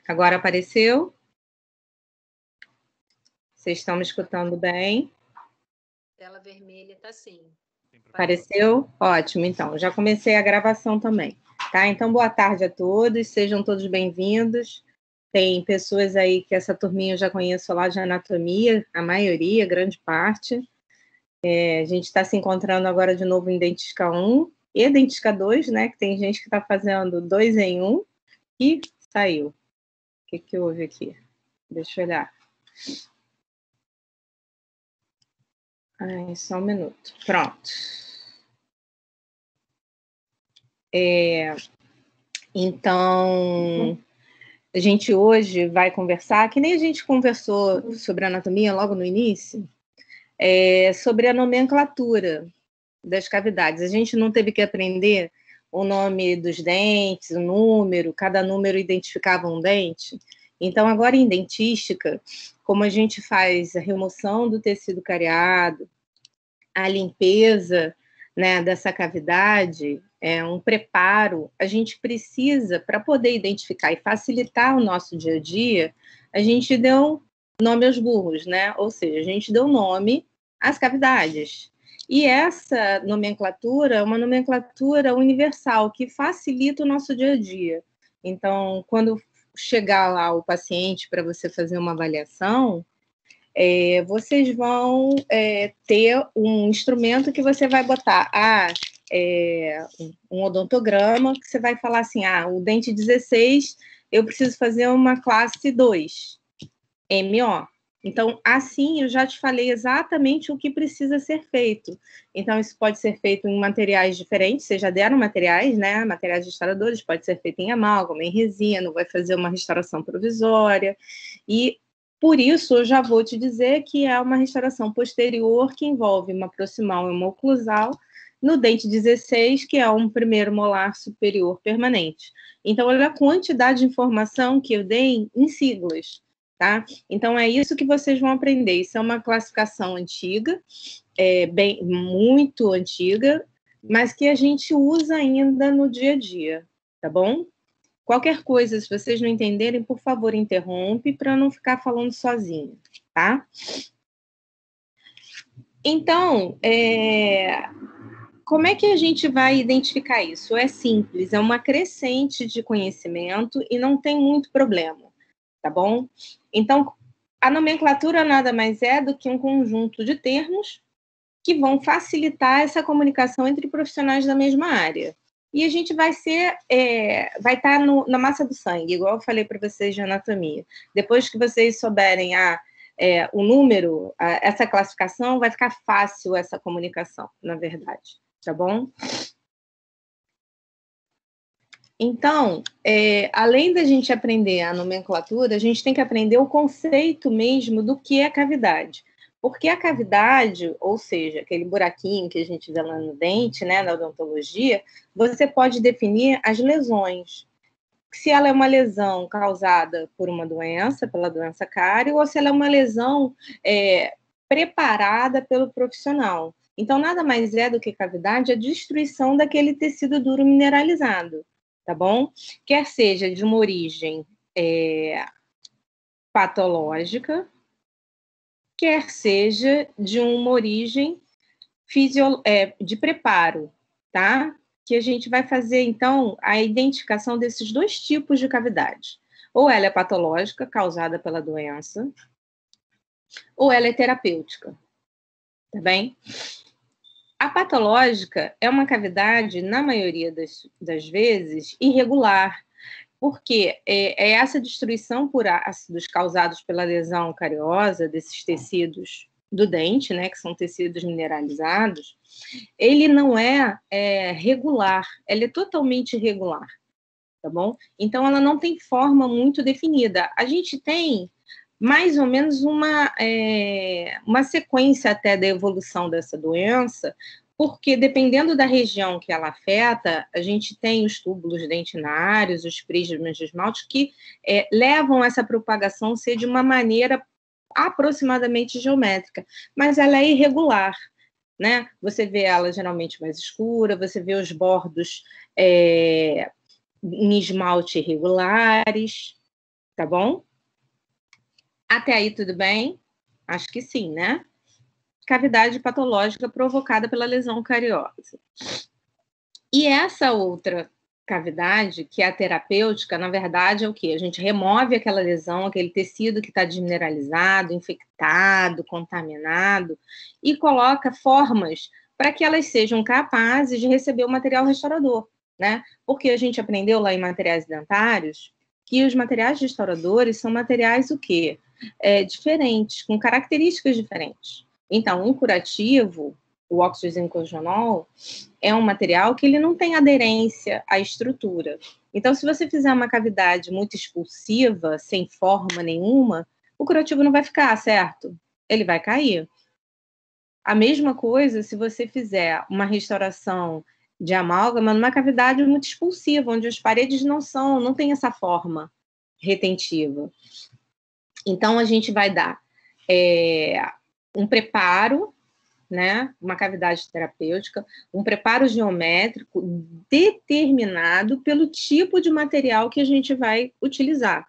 Agora apareceu? Vocês estão me escutando bem? Tela vermelha está sim. Apareceu? Ótimo, então. Já comecei a gravação também, tá? Então, boa tarde a todos, sejam todos bem-vindos. Tem pessoas aí que essa turminha eu já conheço lá de anatomia, a maioria, grande parte. A gente está se encontrando agora de novo em Dentística 1 e Dentística 2, né? Que tem gente que está fazendo 2 em 1 e saiu. O que houve aqui? Deixa eu olhar. Só um minuto. Pronto. Então, a gente hoje vai conversar, que nem a gente conversou sobre anatomia logo no início, sobre a nomenclatura das cavidades. A gente não teve que aprender o nome dos dentes, o número, cada número identificava um dente. Então, agora em dentística, como a gente faz a remoção do tecido cariado, a limpeza, né, dessa cavidade, um preparo, a gente precisa, para poder identificar e facilitar o nosso dia a dia, a gente deu nome aos burros, né? Ou seja, a gente deu nome às cavidades. E essa nomenclatura é uma nomenclatura universal, que facilita o nosso dia a dia. Então, quando chegar lá o paciente para você fazer uma avaliação, vocês vão ter um instrumento que você vai botar um odontograma, que você vai falar assim, o dente 16, eu preciso fazer uma classe 2, MO. Então, assim, eu já te falei exatamente o que precisa ser feito. Então, isso pode ser feito em materiais diferentes, vocês já deram materiais, né? Materiais restauradores, pode ser feito em amálgama, em resina, vai fazer uma restauração provisória. E por isso, eu já vou te dizer que é uma restauração posterior que envolve uma proximal e uma oclusal no dente 16, que é um primeiro molar superior permanente. Então, olha a quantidade de informação que eu dei em siglas, tá? Então, é isso que vocês vão aprender. Isso é uma classificação antiga, muito antiga, mas que a gente usa ainda no dia a dia, tá bom? Qualquer coisa, se vocês não entenderem, por favor, interrompe para não ficar falando sozinho, tá? Então, como é que a gente vai identificar isso? É simples, é uma crescente de conhecimento e não tem muito problema, tá bom? Então, a nomenclatura nada mais é do que um conjunto de termos que vão facilitar essa comunicação entre profissionais da mesma área. E a gente vai estar na massa do sangue, igual eu falei para vocês de anatomia. Depois que vocês souberem o número, essa classificação, vai ficar fácil essa comunicação, na verdade, tá bom? Então, além da gente aprender a nomenclatura, a gente tem que aprender o conceito mesmo do que é cavidade. Porque a cavidade, ou seja, aquele buraquinho que a gente vê lá no dente, né, na odontologia, você pode definir as lesões. Se ela é uma lesão causada por uma doença, pela doença cárie, ou se ela é uma lesão preparada pelo profissional. Então, nada mais é do que cavidade a destruição daquele tecido duro mineralizado, tá bom? Quer seja de uma origem patológica, quer seja de uma origem de preparo, tá? Que a gente vai fazer, então, a identificação desses dois tipos de cavidade. Ou ela é patológica, causada pela doença, ou ela é terapêutica, tá bem? A patológica é uma cavidade, na maioria das vezes, irregular, porque é essa destruição por ácidos causados pela lesão cariosa desses tecidos do dente, né, que são tecidos mineralizados, ele não é regular, ele é totalmente irregular, tá bom? Então, ela não tem forma muito definida. A gente tem mais ou menos uma sequência até da evolução dessa doença, porque dependendo da região que ela afeta, a gente tem os túbulos dentinários, os prismas de esmalte, que levam essa propagação a ser de uma maneira aproximadamente geométrica, mas ela é irregular, né? Você vê ela geralmente mais escura, você vê os bordos em esmalte irregulares, tá bom? Até aí tudo bem? Acho que sim, né? Cavidade patológica provocada pela lesão cariosa. E essa outra cavidade, que é a terapêutica, na verdade é o quê? A gente remove aquela lesão, aquele tecido que está desmineralizado, infectado, contaminado, e coloca formas para que elas sejam capazes de receber o material restaurador, né? Porque a gente aprendeu lá em materiais dentários que os materiais restauradores são materiais o quê? Diferentes, com características diferentes. Então, um curativo, o óxido zincogenol, é um material que ele não tem aderência à estrutura. Então, se você fizer uma cavidade muito expulsiva, sem forma nenhuma, o curativo não vai ficar, certo? Ele vai cair. A mesma coisa se você fizer uma restauração de amálgama numa cavidade muito expulsiva, onde as paredes não têm essa forma retentiva. Então, a gente vai dar um preparo, né, uma cavidade terapêutica, um preparo geométrico determinado pelo tipo de material que a gente vai utilizar.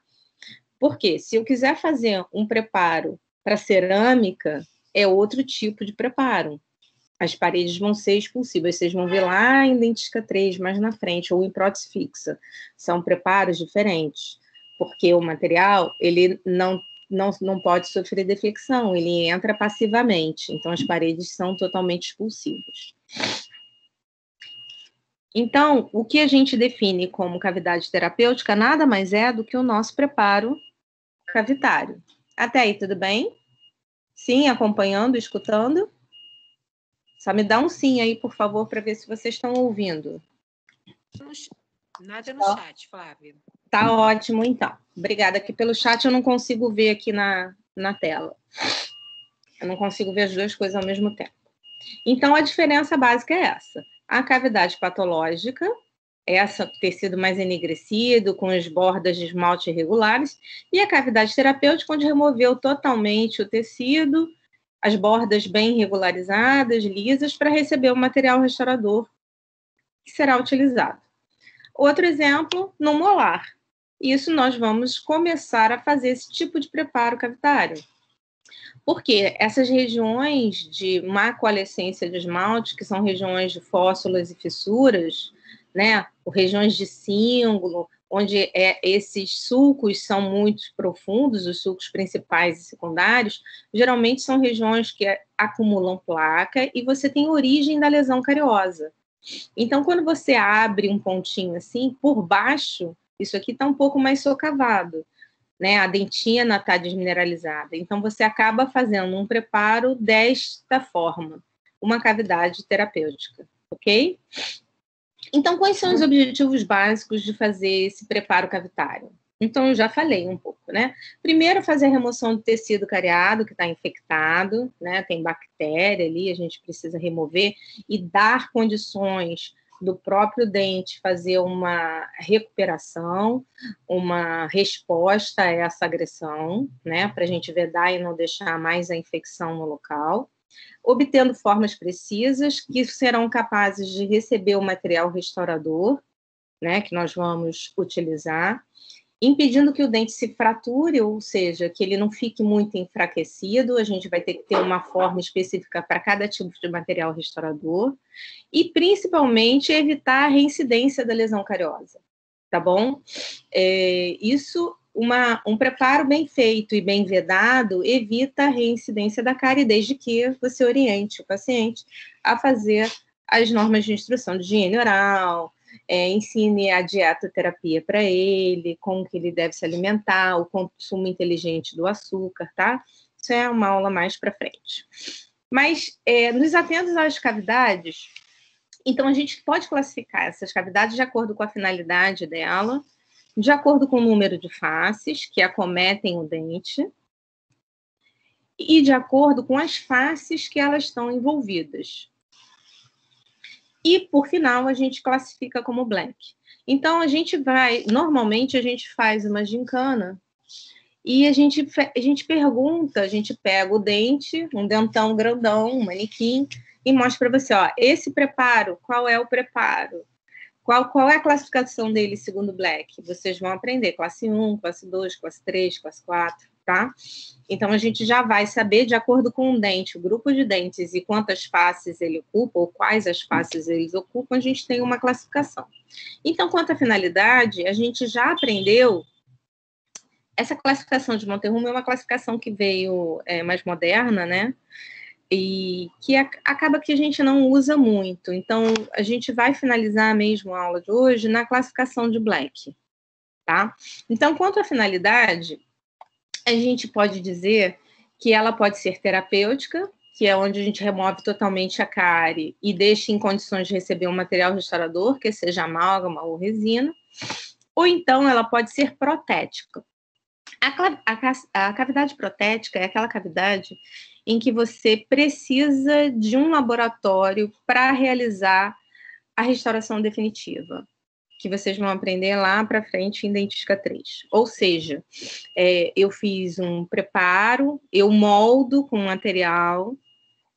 Porque se eu quiser fazer um preparo para cerâmica, é outro tipo de preparo. As paredes vão ser expulsivas. Vocês vão ver lá em Dentística 3, mais na frente, ou em prótese fixa. São preparos diferentes, porque o material, ele não pode sofrer defecção, ele entra passivamente, então as paredes são totalmente expulsivas. Então, o que a gente define como cavidade terapêutica nada mais é do que o nosso preparo cavitário. Até aí, tudo bem? Sim, acompanhando, escutando? Só me dá um sim aí, por favor, para ver se vocês estão ouvindo. Nada no chat, Flávia. Tá ótimo, então. Obrigada. Aqui pelo chat eu não consigo ver aqui na tela. Eu não consigo ver as duas coisas ao mesmo tempo. Então, a diferença básica é essa. A cavidade patológica, essa tecido mais enegrecido, com as bordas de esmalte irregulares, e a cavidade terapêutica, onde removeu totalmente o tecido, as bordas bem regularizadas, lisas, para receber o material restaurador que será utilizado. Outro exemplo, no molar. Isso nós vamos começar a fazer esse tipo de preparo cavitário. Porque essas regiões de má coalescência de esmalte, que são regiões de fóssulas e fissuras, né, ou regiões de cíngulo, onde esses sulcos são muito profundos, os sulcos principais e secundários, geralmente são regiões que acumulam placa e você tem origem da lesão cariosa. Então, quando você abre um pontinho assim, por baixo, isso aqui está um pouco mais socavado, né? A dentina está desmineralizada. Então, você acaba fazendo um preparo desta forma, uma cavidade terapêutica, ok? Então, quais são os objetivos básicos de fazer esse preparo cavitário? Então, eu já falei um pouco, né? Primeiro, fazer a remoção do tecido cariado, que está infectado, né? Tem bactéria ali, a gente precisa remover e dar condições do próprio dente fazer uma recuperação, uma resposta a essa agressão, né? Para a gente vedar e não deixar mais a infecção no local. Obtendo formas precisas que serão capazes de receber o material restaurador, né? Que nós vamos utilizar, impedindo que o dente se frature, ou seja, que ele não fique muito enfraquecido. A gente vai ter que ter uma forma específica para cada tipo de material restaurador e, principalmente, evitar a reincidência da lesão cariosa, tá bom? Um preparo bem feito e bem vedado evita a reincidência da cárie, desde que você oriente o paciente a fazer as normas de instrução de higiene oral, ensine a dietoterapia para ele, como que ele deve se alimentar, o consumo inteligente do açúcar, tá? Isso é uma aula mais para frente. Mas, nos atentos às cavidades, então a gente pode classificar essas cavidades de acordo com a finalidade dela, de acordo com o número de faces que acometem o dente e de acordo com as faces que elas estão envolvidas. E, por final, a gente classifica como blank. Então, normalmente a gente faz uma gincana e a gente pergunta, a gente pega o dente, um dentão grandão, um manequim, e mostra para você, ó, esse preparo, qual é o preparo? Qual é a classificação dele segundo Black? Vocês vão aprender classe 1, classe 2, classe 3, classe 4, tá? Então, a gente já vai saber, de acordo com o dente, o grupo de dentes e quantas faces ele ocupa, ou quais as faces eles ocupam, a gente tem uma classificação. Então, quanto à finalidade, a gente já aprendeu. Essa classificação de Monterrumo é uma classificação que veio mais moderna, né? E que acaba que a gente não usa muito. Então, a gente vai finalizar mesmo a aula de hoje na classificação de Black, tá? Então, quanto à finalidade, a gente pode dizer que ela pode ser terapêutica, que é onde a gente remove totalmente a cárie e deixa em condições de receber um material restaurador, que seja amálgama ou resina, ou então ela pode ser protética. A cavidade protética é aquela cavidade em que você precisa de um laboratório para realizar a restauração definitiva, que vocês vão aprender lá para frente em Dentística 3. Ou seja, eu fiz um preparo, eu moldo com material,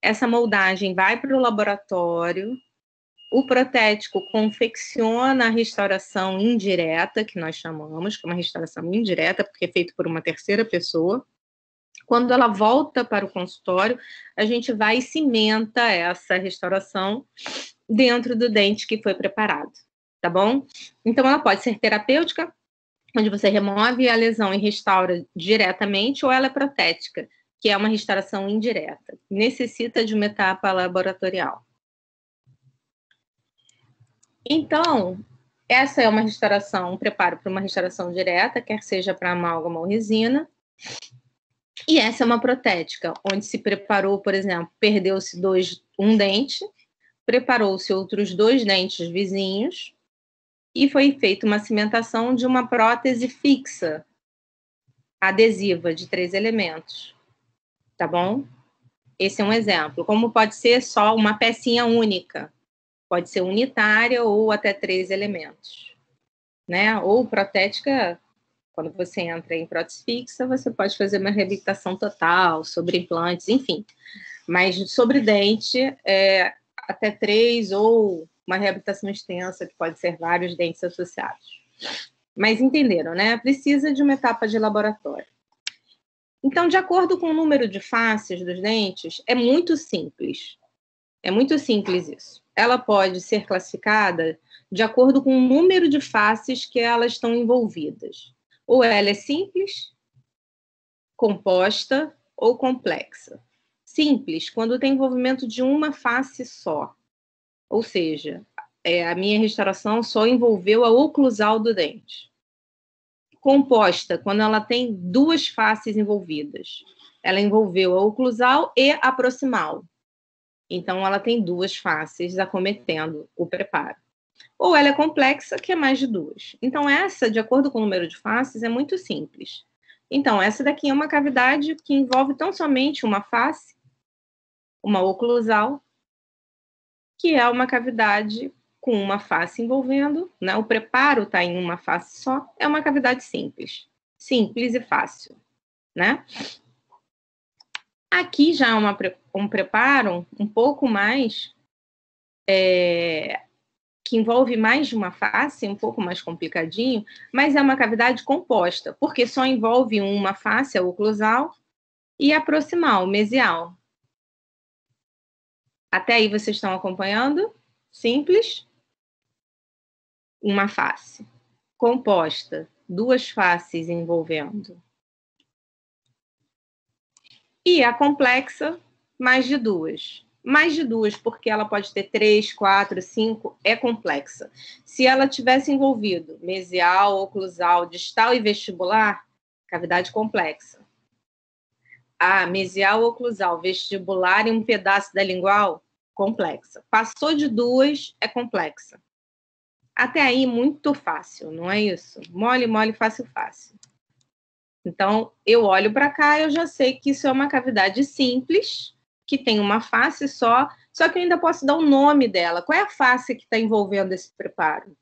essa moldagem vai para o laboratório, o protético confecciona a restauração indireta, que nós chamamos, que é uma restauração indireta, porque é feito por uma terceira pessoa. Quando ela volta para o consultório, a gente vai e cimenta essa restauração dentro do dente que foi preparado, tá bom? Então, ela pode ser terapêutica, onde você remove a lesão e restaura diretamente, ou ela é protética, que é uma restauração indireta. Necessita de uma etapa laboratorial. Então, essa é uma restauração, um preparo para uma restauração direta, quer seja para amálgama ou resina. E essa é uma protética, onde se preparou, por exemplo, perdeu-se um dente, preparou-se outros 2 dentes vizinhos e foi feita uma cimentação de uma prótese fixa, adesiva, de 3 elementos. Tá bom? Esse é um exemplo. Como pode ser só uma pecinha única. Pode ser unitária ou até 3 elementos, né? Ou protética, quando você entra em prótese fixa, você pode fazer uma reabilitação total, sobre implantes, enfim. Mas sobre dente, até 3 ou uma reabilitação extensa, que pode ser vários dentes associados. Mas entenderam, né? Precisa de uma etapa de laboratório. Então, de acordo com o número de faces dos dentes, é muito simples. É muito simples isso. Ela pode ser classificada de acordo com o número de faces que elas estão envolvidas. Ou ela é simples, composta ou complexa. Simples, quando tem envolvimento de uma face só. Ou seja, a minha restauração só envolveu a oclusal do dente. Composta, quando ela tem 2 faces envolvidas. Ela envolveu a oclusal e a proximal. Então, ela tem 2 faces acometendo o preparo. Ou ela é complexa, que é mais de 2. Então, essa, de acordo com o número de faces, é muito simples. Então, essa daqui é uma cavidade que envolve tão somente uma face, uma oclusal, que é uma cavidade com uma face envolvendo, né? O preparo está em uma face só, é uma cavidade simples. Simples e fácil, né? Aqui já é um preparo um pouco mais, que envolve mais de uma face, um pouco mais complicadinho, mas é uma cavidade composta, porque só envolve uma face, a oclusal, e a proximal, mesial. Até aí vocês estão acompanhando? Simples. Uma face. Composta, 2 faces envolvendo. E a complexa, mais de 2. Mais de 2, porque ela pode ter 3, 4, 5, é complexa. Se ela tivesse envolvido mesial, oclusal, distal e vestibular, cavidade complexa. Mesial, oclusal, vestibular e um pedaço da lingual, complexa. Passou de 2, é complexa. Até aí, muito fácil, não é isso? Mole, mole, fácil, fácil. Então, eu olho para cá, eu já sei que isso é uma cavidade simples, que tem uma face só que eu ainda posso dar o nome dela. Qual é a face que está envolvendo esse preparo?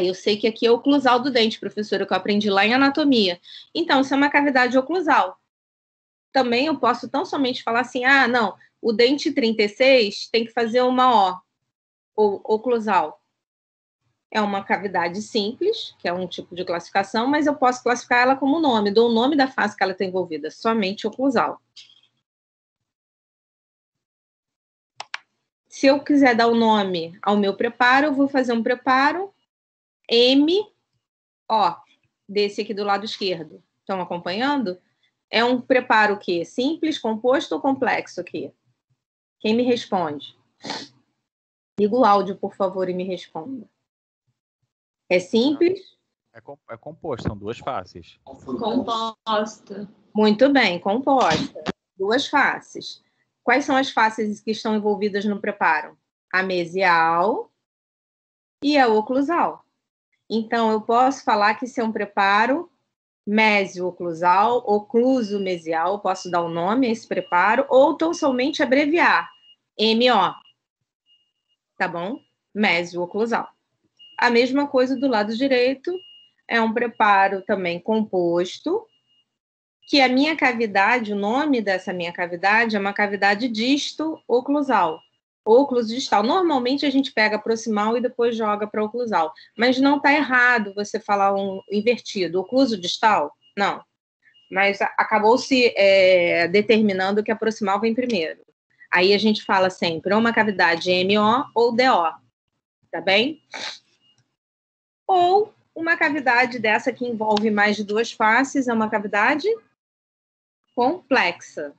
Eu sei que aqui é o oclusal do dente, professora, que eu aprendi lá em anatomia. Então, isso é uma cavidade oclusal. Também eu posso tão somente falar assim, não, o dente 36 tem que fazer uma O, ou oclusal. é uma cavidade simples, que é um tipo de classificação, mas eu posso classificar ela como nome, dou o nome da face que ela está envolvida, somente oclusal. Se eu quiser dar o nome ao meu preparo, eu vou fazer um preparo MO, desse aqui do lado esquerdo. Estão acompanhando? É um preparo o quê? Simples, composto ou complexo aqui? Quem me responde? Liga o áudio, por favor, e me responda. É simples? É composto, são duas faces. Composta. Muito bem, composta. Duas faces. Quais são as faces que estão envolvidas no preparo? A mesial e a oclusal. Então, eu posso falar que isso é um preparo mesio-oclusal, ocluso-mesial, posso dar o nome a esse preparo, ou tão somente abreviar, MO. Tá bom? Mesio-oclusal. A mesma coisa do lado direito, é um preparo também composto, que a minha cavidade, o nome dessa minha cavidade é uma cavidade disto-oclusal. Ocluso distal. Normalmente a gente pega proximal e depois joga para oclusal. Mas não está errado você falar um invertido. Ocluso distal? Não. Mas acabou se determinando que a proximal vem primeiro. Aí a gente fala sempre ou uma cavidade MO ou DO. Tá bem? Ou uma cavidade dessa que envolve mais de duas faces, é uma cavidade complexa.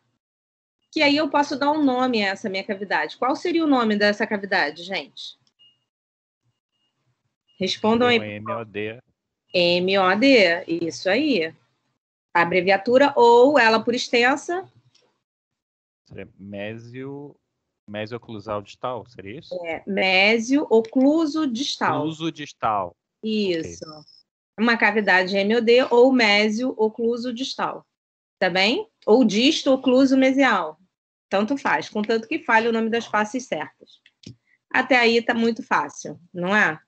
Que aí eu posso dar um nome a essa minha cavidade. Qual seria o nome dessa cavidade, gente? Respondam aí. MOD. MOD, isso aí. A abreviatura ou ela por extensa. Seria mesio-oclusal distal, seria isso? Mésio-ocluso distal. Ocluso distal. Isso. Okay. Uma cavidade MOD ou mésio-ocluso distal. Tá bem? Ou disto-ocluso mesial. Tanto faz, contanto que fale o nome das faces certas. Até aí tá muito fácil, não é?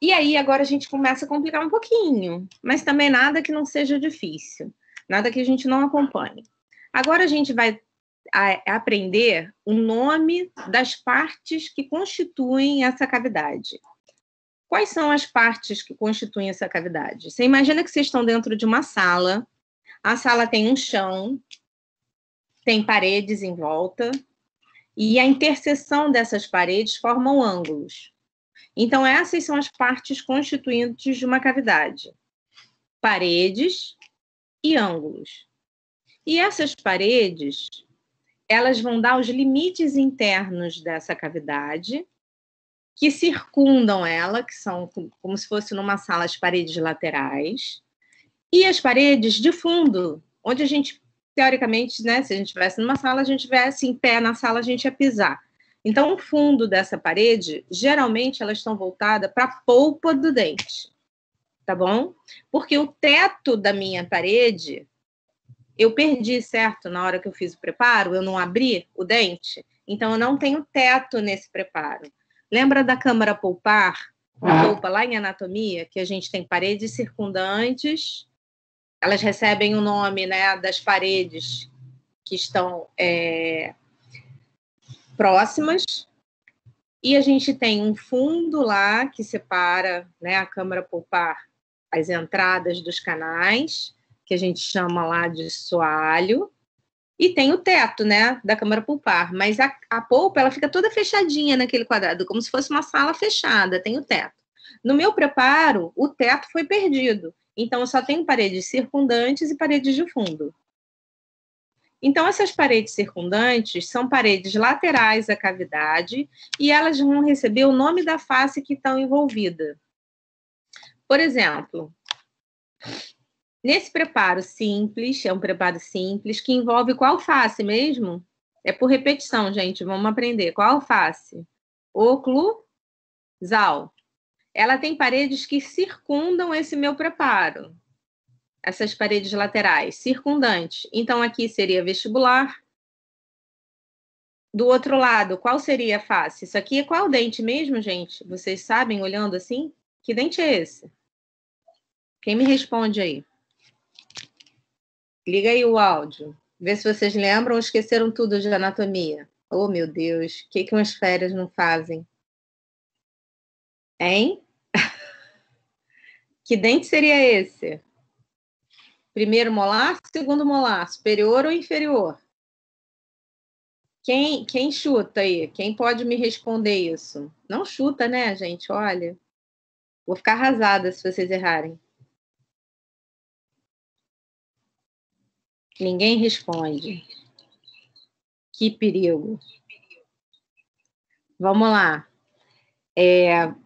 E aí agora a gente começa a complicar um pouquinho, mas também nada que não seja difícil, nada que a gente não acompanhe. Agora a gente vai aprender o nome das partes que constituem essa cavidade. Quais são as partes que constituem essa cavidade? Você imagina que vocês estão dentro de uma sala, a sala tem um chão, tem paredes em volta, e a interseção dessas paredes formam ângulos. Então, essas são as partes constituintes de uma cavidade. Paredes e ângulos. E essas paredes, elas vão dar os limites internos dessa cavidade, que circundam ela, que são como se fosse numa sala as paredes laterais, e as paredes de fundo, onde a gente, teoricamente, né, se a gente estivesse numa sala, a gente estivesse em pé na sala, a gente ia pisar. Então, o fundo dessa parede, geralmente, elas estão voltadas para a polpa do dente, tá bom? Porque o teto da minha parede, eu perdi, certo? Na hora que eu fiz o preparo, eu não abri o dente, então eu não tenho teto nesse preparo. Lembra da câmara polpar? A polpa lá em anatomia, que a gente tem paredes circundantes, elas recebem o nome, né, das paredes que estão próximas, e a gente tem um fundo lá que separa, né, a câmara polpar, as entradas dos canais, que a gente chama lá de soalho, e tem o teto, né, da câmara pulpar, mas a polpa, ela fica toda fechadinha naquele quadrado, como se fosse uma sala fechada, tem o teto. No meu preparo, o teto foi perdido, então eu só tenho paredes circundantes e paredes de fundo. Então, essas paredes circundantes são paredes laterais à cavidade e elas vão receber o nome da face que estão envolvida. Por exemplo, nesse preparo simples, é um preparo simples, que envolve qual face mesmo? É por repetição, gente, vamos aprender. Qual face? Oclusal. Ela tem paredes que circundam esse meu preparo. Essas paredes laterais, circundantes. Então, aqui seria vestibular. Do outro lado, qual seria a face? Isso aqui é qual dente mesmo, gente? Vocês sabem, olhando assim? Que dente é esse? Quem me responde aí? Liga aí o áudio. Vê se vocês lembram ou esqueceram tudo de anatomia. Oh, meu Deus, o que umas férias não fazem? Hein? Que dente seria esse? Primeiro molar, segundo molar, superior ou inferior? Quem chuta aí? Quem pode me responder isso? Não chuta, né, gente? Olha, vou ficar arrasada se vocês errarem. Ninguém responde. Que perigo. Vamos lá.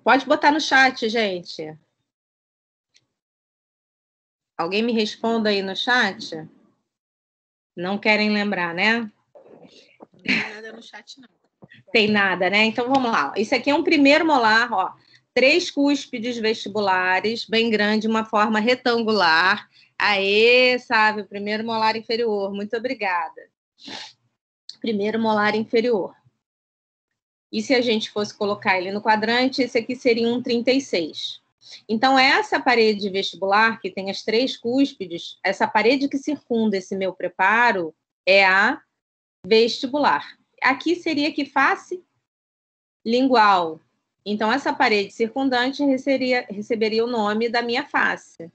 Pode botar no chat, gente. Alguém me responda aí no chat? Não querem lembrar, né? Não tem nada no chat, não. Tem nada, né? Então vamos lá. Isso aqui é um primeiro molar, ó. 3 cúspides vestibulares, bem grande, uma forma retangular. Aê, sabe? Primeiro molar inferior. Muito obrigada. Primeiro molar inferior. E se a gente fosse colocar ele no quadrante, esse aqui seria um 36. Então, essa parede vestibular, que tem as 3 cúspides, essa parede que circunda esse meu preparo é a vestibular. Aqui seria que face lingual. Então, essa parede circundante receberia o nome da minha face,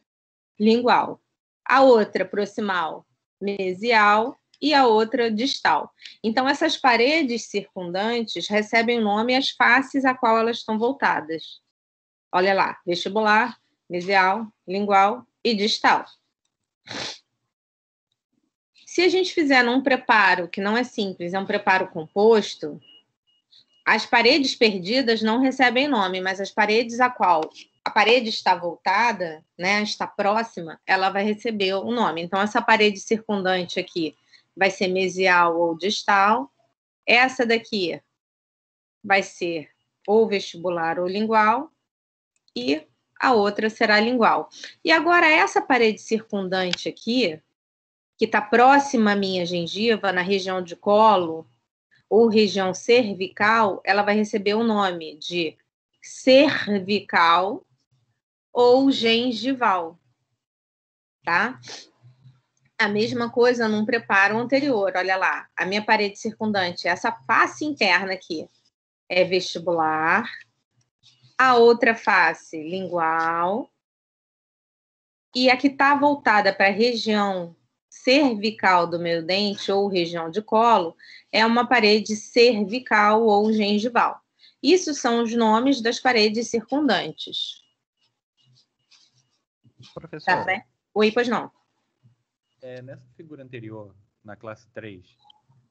lingual. A outra proximal, mesial, e a outra distal. Então, essas paredes circundantes recebem o nome e as faces a qual elas estão voltadas. Olha lá, vestibular, mesial, lingual e distal. Se a gente fizer num preparo que não é simples, é um preparo composto, as paredes perdidas não recebem nome, mas as paredes a qual a parede está voltada, né, está próxima, ela vai receber o nome. Então, essa parede circundante aqui vai ser mesial ou distal. Essa daqui vai ser ou vestibular ou lingual. E a outra será lingual. E agora, essa parede circundante aqui, que está próxima à minha gengiva, na região de colo, ou região cervical, ela vai receber o nome de cervical ou gengival, tá? A mesma coisa num preparo anterior, olha lá, a minha parede circundante, essa face interna aqui, é vestibular, a outra face lingual, e a que está voltada para a região cervical do meu dente ou região de colo é uma parede cervical ou gengival. Isso são os nomes das paredes circundantes. Professor, Tá certo? Oi, pois não. nessa figura anterior, na classe 3,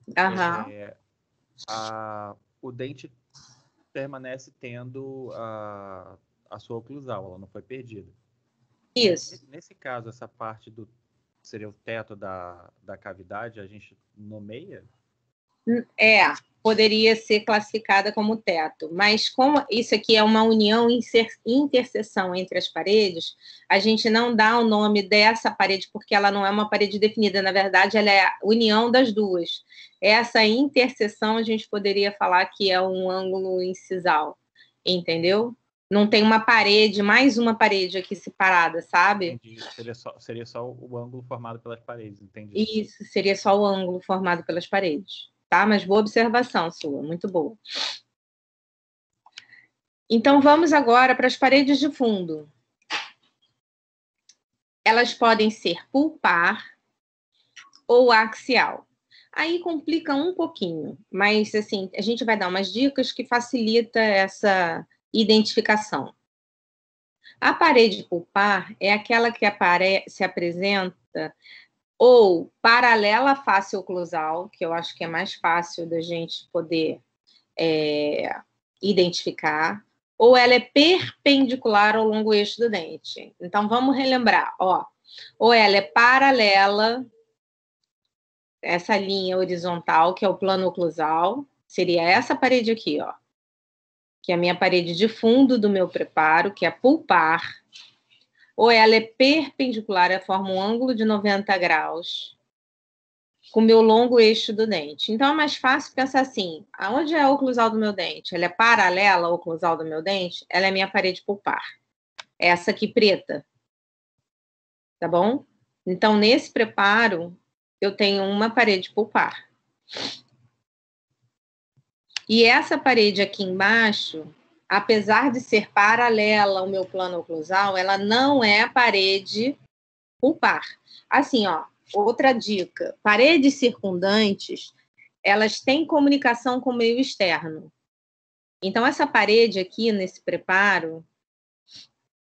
Uhum. o dente permanece tendo a sua oclusal, ela não foi perdida. Isso. Nesse caso, essa parte seria o teto da cavidade, a gente nomeia? Poderia ser classificada como teto, mas como isso aqui é uma união, interseção entre as paredes, a gente não dá o nome dessa parede porque ela não é uma parede definida, na verdade ela é a união das duas. Essa interseção a gente poderia falar que é um ângulo incisal, entendeu? Não tem uma parede, mais uma parede aqui separada, sabe? Entendi. Seria só o ângulo formado pelas paredes, entendi. Isso, seria só o ângulo formado pelas paredes. Tá? Mas boa observação sua, muito boa. Então, vamos agora para as paredes de fundo. Elas podem ser pulpar ou axial. Aí complica um pouquinho, mas assim, a gente vai dar umas dicas que facilita essa identificação. A parede pulpar é aquela que se apresenta ou paralela à face oclusal, que eu acho que é mais fácil da gente poder identificar, ou ela é perpendicular ao longo eixo do dente. Então, vamos relembrar, ó. Ou ela é paralela, essa linha horizontal, que é o plano oclusal, seria essa parede aqui, ó, que é a minha parede de fundo do meu preparo, que é pulpar, ou ela é perpendicular, ela forma um ângulo de 90 graus, com o meu longo eixo do dente. Então, é mais fácil pensar assim, aonde é a oclusal do meu dente? Ela é paralela à oclusal do meu dente? Ela é minha parede pulpar. Essa aqui preta. Tá bom? Então, nesse preparo, eu tenho uma parede pulpar. E essa parede aqui embaixo, apesar de ser paralela ao meu plano oclusal, ela não é parede pulpar. Assim, ó, outra dica, paredes circundantes, elas têm comunicação com o meio externo. Então, essa parede aqui, nesse preparo,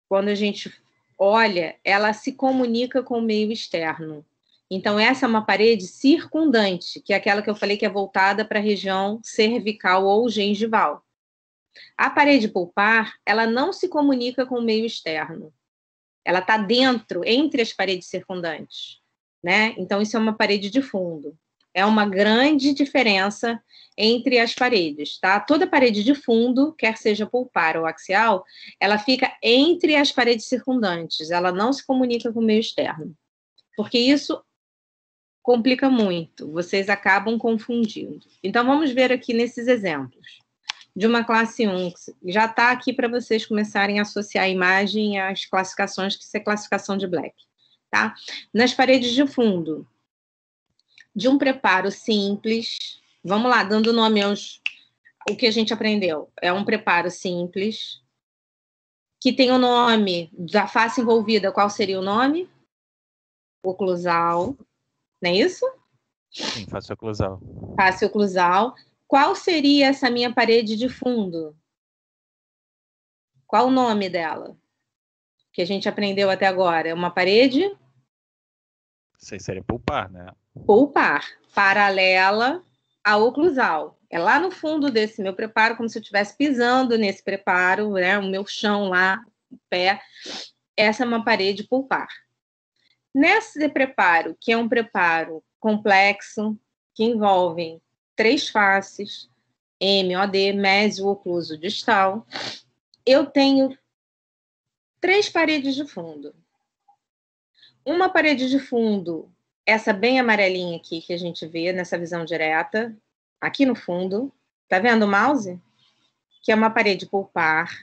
quando a gente olha, ela se comunica com o meio externo. Então, essa é uma parede circundante, que é aquela que eu falei que é voltada para a região cervical ou gengival. A parede pulpar, ela não se comunica com o meio externo. Ela está dentro, entre as paredes circundantes, né? Então, isso é uma parede de fundo. É uma grande diferença entre as paredes, tá? Toda parede de fundo, quer seja pulpar ou axial, ela fica entre as paredes circundantes. Ela não se comunica com o meio externo. Porque isso complica muito. Vocês acabam confundindo. Então, vamos ver aqui nesses exemplos de uma classe 1, que já está aqui para vocês começarem a associar a imagem às classificações, que isso é classificação de Black, tá? Nas paredes de fundo, de um preparo simples, vamos lá, dando nome o que a gente aprendeu. É um preparo simples, que tem o nome da face envolvida. Qual seria o nome? Oclusal, não é isso? Sim, face oclusal. Face oclusal. Qual seria essa minha parede de fundo? Qual o nome dela? Que a gente aprendeu até agora. É uma parede? Isso aí seria pulpar, né? Pulpar. Paralela à oclusal. É lá no fundo desse meu preparo, como se eu estivesse pisando nesse preparo, né? O meu chão lá, o pé. Essa é uma parede pulpar. Nesse preparo, que é um preparo complexo, que envolve 3 faces, MOD, mésio, ocluso, distal, eu tenho 3 paredes de fundo. Uma parede de fundo, essa bem amarelinha aqui que a gente vê nessa visão direta, aqui no fundo, tá vendo o mouse? Que é uma parede pulpar.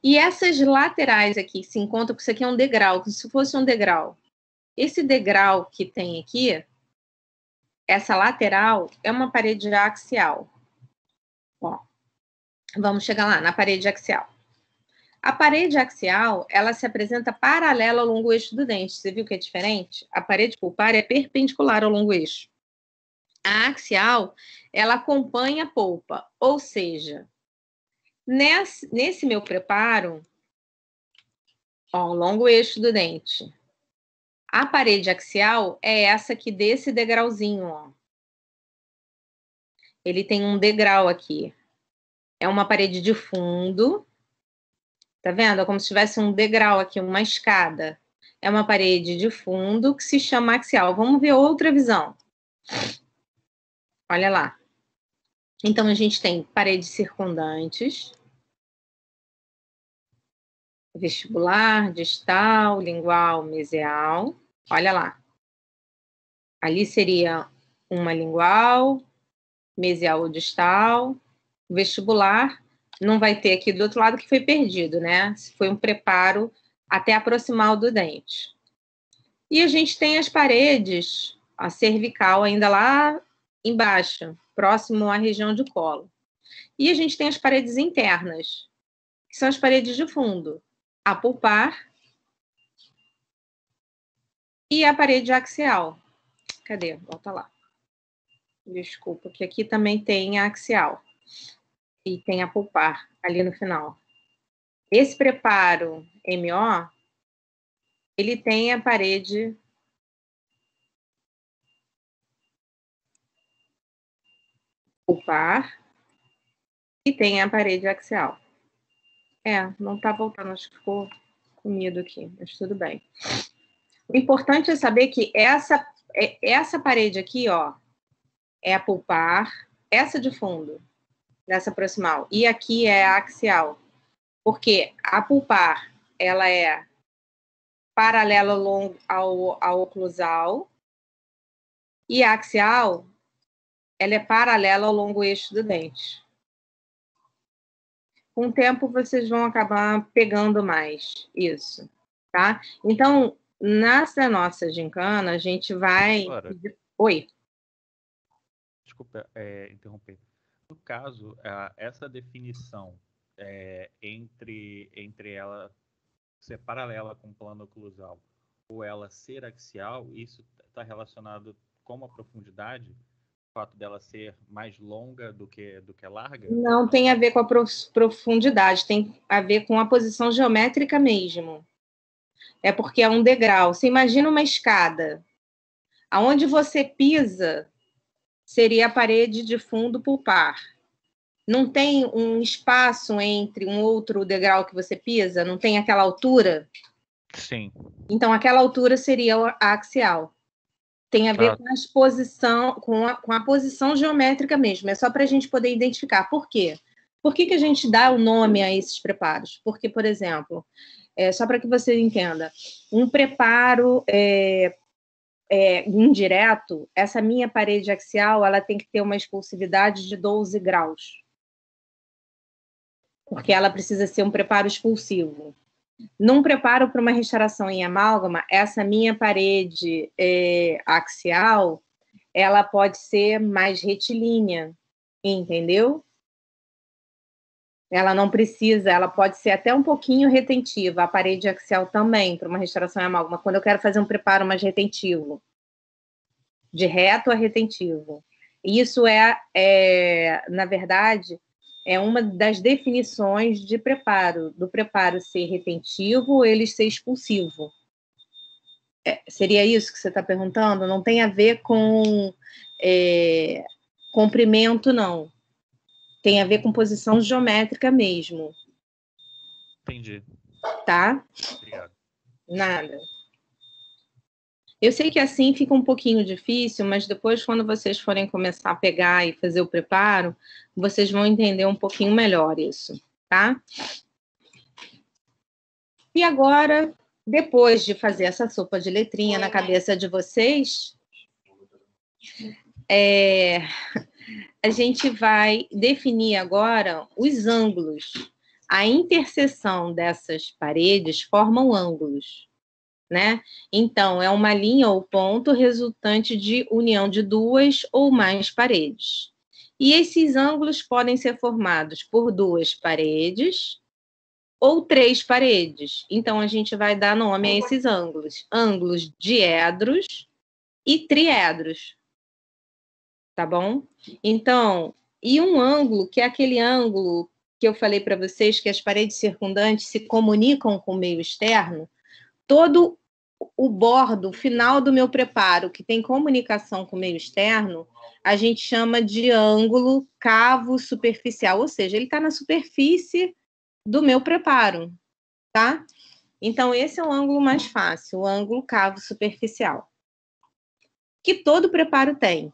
E essas laterais aqui se encontram, porque isso aqui é um degrau, como se fosse um degrau. Esse degrau que tem aqui, essa lateral, é uma parede axial. Ó, vamos chegar lá, na parede axial. A parede axial, ela se apresenta paralela ao longo eixo do dente. Você viu que é diferente? A parede pulpar é perpendicular ao longo eixo. A axial, ela acompanha a polpa, ou seja, nesse meu preparo, ó, ao longo eixo do dente, a parede axial é essa aqui desse degrauzinho, ó. Ele tem um degrau aqui. É uma parede de fundo. Tá vendo? É como se tivesse um degrau aqui, uma escada. É uma parede de fundo que se chama axial. Vamos ver outra visão. Olha lá. Então, a gente tem paredes circundantes, vestibular, distal, lingual, mesial. Olha lá. Ali seria uma lingual, mesial ou distal. Vestibular não vai ter aqui do outro lado que foi perdido, né? Foi um preparo até aproximar o do dente. E a gente tem as paredes, a cervical ainda lá embaixo, próximo à região de colo. E a gente tem as paredes internas, que são as paredes de fundo, a pulpar e a parede axial. Cadê? Volta lá. Desculpa, que aqui também tem a axial. E tem a pulpar ali no final. Esse preparo MO, ele tem a parede pulpar e tem a parede axial. Não tá voltando, acho que ficou comido aqui, mas tudo bem. O importante é saber que essa parede aqui, ó, é a pulpar, essa de fundo, nessa proximal, e aqui é a axial, porque a pulpar, ela é paralela ao oclusal, e a axial, ela é paralela ao longo eixo do dente. Com o tempo, vocês vão acabar pegando mais isso, tá? Então, nessa nossa gincana, a gente vai... Agora, Oi. desculpa interromper. No caso, essa definição entre ela ser paralela com o plano oclusal ou ela ser axial, isso está relacionado com a profundidade, o fato dela ser mais longa do que larga? Não tem a ver com a profundidade, tem a ver com a posição geométrica mesmo. É porque é um degrau. Você imagina uma escada. Aonde você pisa seria a parede de fundo pulpar. Não tem um espaço entre um outro degrau que você pisa? Não tem aquela altura? Sim. Então, aquela altura seria a axial. Tem a ver com a posição geométrica mesmo. É só para a gente poder identificar. Por quê? Por que a gente dá o nome a esses preparos? Porque, por exemplo, só para que você entenda, um preparo indireto, essa minha parede axial, ela tem que ter uma expulsividade de 12 graus. Porque ela precisa ser um preparo expulsivo. Num preparo para uma restauração em amálgama, essa minha parede axial, ela pode ser mais retilínea, entendeu? Ela não precisa, ela pode ser até um pouquinho retentiva, a parede axial também, para uma restauração em amálgama, quando eu quero fazer um preparo mais retentivo, de reto a retentivo. Isso na verdade, é uma das definições de preparo, do preparo ser retentivo ou ele ser expulsivo. Seria isso que você está perguntando? Não tem a ver com comprimento, não. Tem a ver com posição geométrica mesmo. Entendi. Tá? Obrigado. Nada. Eu sei que assim fica um pouquinho difícil, mas depois, quando vocês forem começar a pegar e fazer o preparo, vocês vão entender um pouquinho melhor isso, tá? E agora, depois de fazer essa sopa de letrinha na cabeça de vocês, a gente vai definir agora os ângulos. A interseção dessas paredes formam ângulos, né? Então, é uma linha ou ponto resultante de união de duas ou mais paredes. E esses ângulos podem ser formados por duas paredes ou três paredes. Então, a gente vai dar nome a esses ângulos. Ângulos diedros e triedros. Tá bom? Então, e um ângulo, que é aquele ângulo que eu falei para vocês, que as paredes circundantes se comunicam com o meio externo, todo o bordo final do meu preparo, que tem comunicação com o meio externo, a gente chama de ângulo cavo superficial, ou seja, ele está na superfície do meu preparo, tá? Então, esse é o ângulo mais fácil, o ângulo cavo superficial, que todo preparo tem,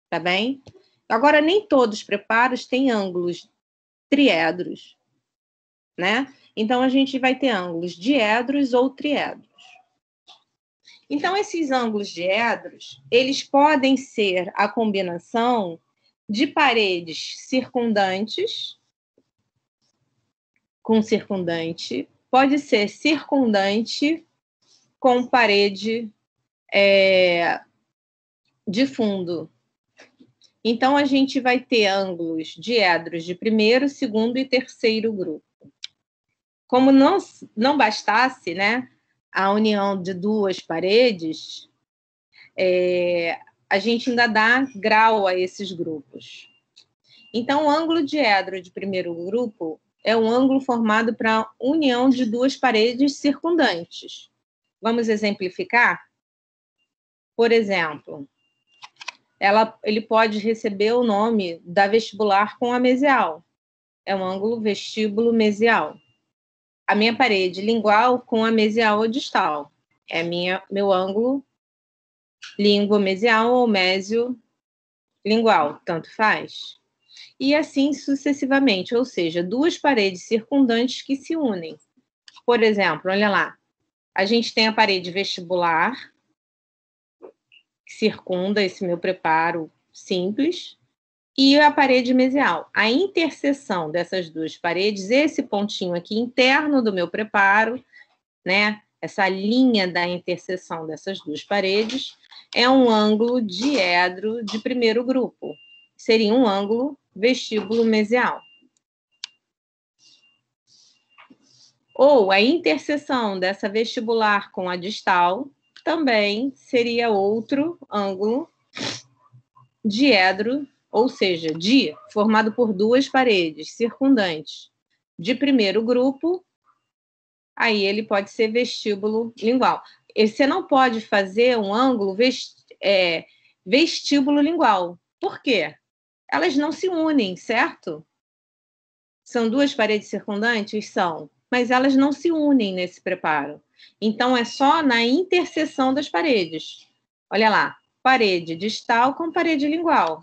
tá bem? Agora, nem todos os preparos têm ângulos triedros, né? Então, a gente vai ter ângulos diedros ou triedros. Então, esses ângulos diedros, eles podem ser a combinação de paredes circundantes com circundante, pode ser circundante com parede de fundo. Então, a gente vai ter ângulos diedros de primeiro, segundo e terceiro grupo. Como não bastasse, né, a união de duas paredes, a gente ainda dá grau a esses grupos. Então, o ângulo diedro de primeiro grupo é um ângulo formado para união de duas paredes circundantes. Vamos exemplificar? Por exemplo, ele pode receber o nome da vestibular com a mesial. É um ângulo vestíbulo-mesial. A minha parede lingual com a mesial ou distal. É meu ângulo língua-mesial ou mésio-lingual, tanto faz. E assim sucessivamente, ou seja, duas paredes circundantes que se unem. Por exemplo, olha lá, a gente tem a parede vestibular, que circunda esse meu preparo simples, e a parede mesial. A interseção dessas duas paredes, esse pontinho aqui interno do meu preparo, né? Essa linha da interseção dessas duas paredes é um ângulo diedro de primeiro grupo. Seria um ângulo vestíbulo mesial. Ou a interseção dessa vestibular com a distal também seria outro ângulo diedro, ou seja, formado por duas paredes circundantes de primeiro grupo, aí ele pode ser vestíbulo lingual. Você não pode fazer um ângulo vestíbulo lingual. Por quê? Elas não se unem, certo? São duas paredes circundantes? São. Mas elas não se unem nesse preparo. Então, é só na interseção das paredes. Olha lá, parede distal com parede lingual.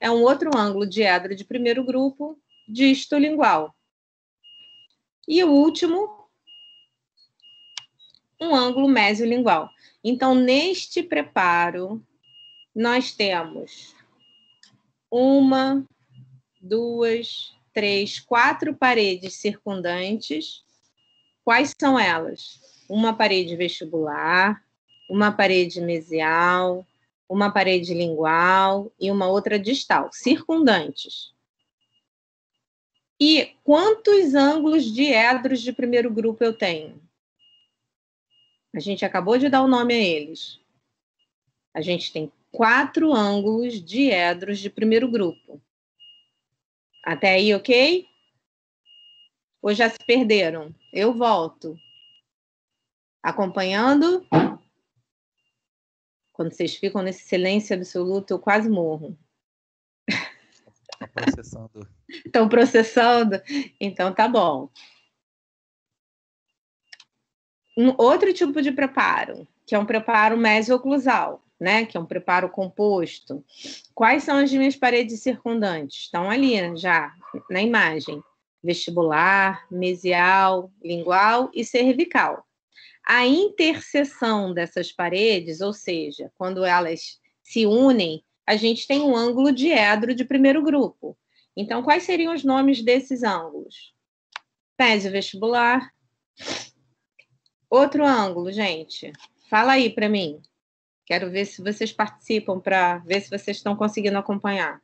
É um outro ângulo diedro de primeiro grupo, disto-lingual. E o último, um ângulo mesiolingual. Então, neste preparo, nós temos 1, 2, 3, 4 paredes circundantes. Quais são elas? Uma parede vestibular, uma parede mesial, uma parede lingual e uma outra distal, circundantes. E quantos ângulos diedros de primeiro grupo eu tenho? A gente acabou de dar o nome a eles. A gente tem 4 ângulos diedros de primeiro grupo. Até aí, ok? Ou já se perderam? Eu volto. Acompanhando? Quando vocês ficam nesse silêncio absoluto, eu quase morro. Estão processando. Estão processando? Então tá bom. Um outro tipo de preparo, que é um preparo mesio-oclusal, né? Que é um preparo composto. Quais são as minhas paredes circundantes? Estão ali já na imagem. Vestibular, mesial, lingual e cervical. A interseção dessas paredes, ou seja, quando elas se unem, a gente tem um ângulo diedro de primeiro grupo. Então, quais seriam os nomes desses ângulos? Mesio-vestibular. Outro ângulo, gente. Fala aí para mim. Quero ver se vocês participam para ver se vocês estão conseguindo acompanhar.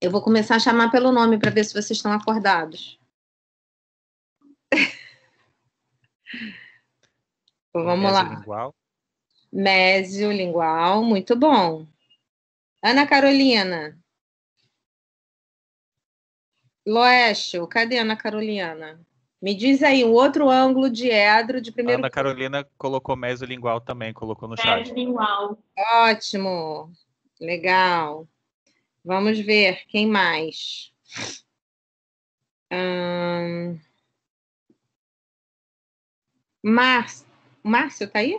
Eu vou começar a chamar pelo nome para ver se vocês estão acordados. Vamos lá. Mesiolingual. Mesiolingual, muito bom. Ana Carolina. Loécio, cadê a Ana Carolina? Me diz aí, um outro ângulo diedro de primeiro... Ana Carolina colocou mesiolingual também, colocou no chat. Mesiolingual. Ótimo, legal. Vamos ver, quem mais? Márcio, tá aí?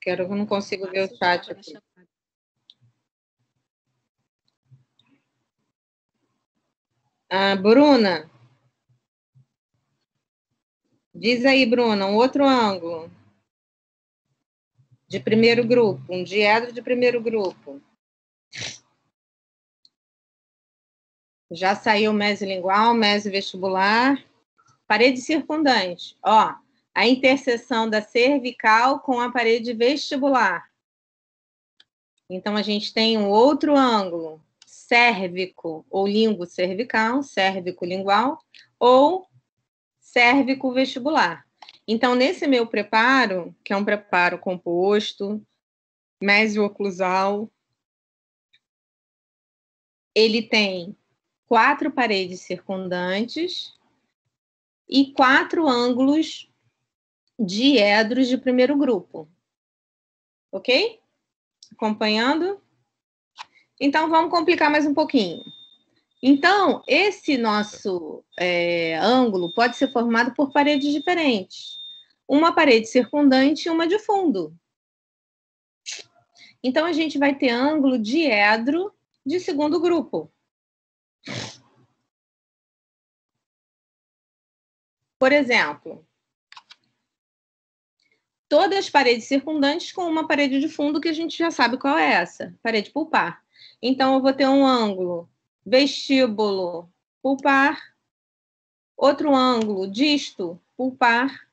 Eu não consigo ver o chat aqui. Bruna. Diz aí, Bruna, um outro ângulo. De primeiro grupo, um diedro de primeiro grupo. Já saiu mesiolingual, mesiovestibular. Parede circundante. Ó, a interseção da cervical com a parede vestibular. Então, a gente tem um outro ângulo, cérvico ou língua cervical, cérvico lingual, ou cérvico vestibular. Então, nesse meu preparo, que é um preparo composto, mesio-oclusal, ele tem 4 paredes circundantes e 4 ângulos diedros de primeiro grupo. Ok? Acompanhando? Então, vamos complicar mais um pouquinho. Então, esse nosso ângulo pode ser formado por paredes diferentes. Uma parede circundante e uma de fundo. Então, a gente vai ter ângulo diedro de segundo grupo. Por exemplo, todas as paredes circundantes com uma parede de fundo que a gente já sabe qual é essa, parede pulpar. Então, eu vou ter um ângulo vestíbulo pulpar, outro ângulo disto pulpar,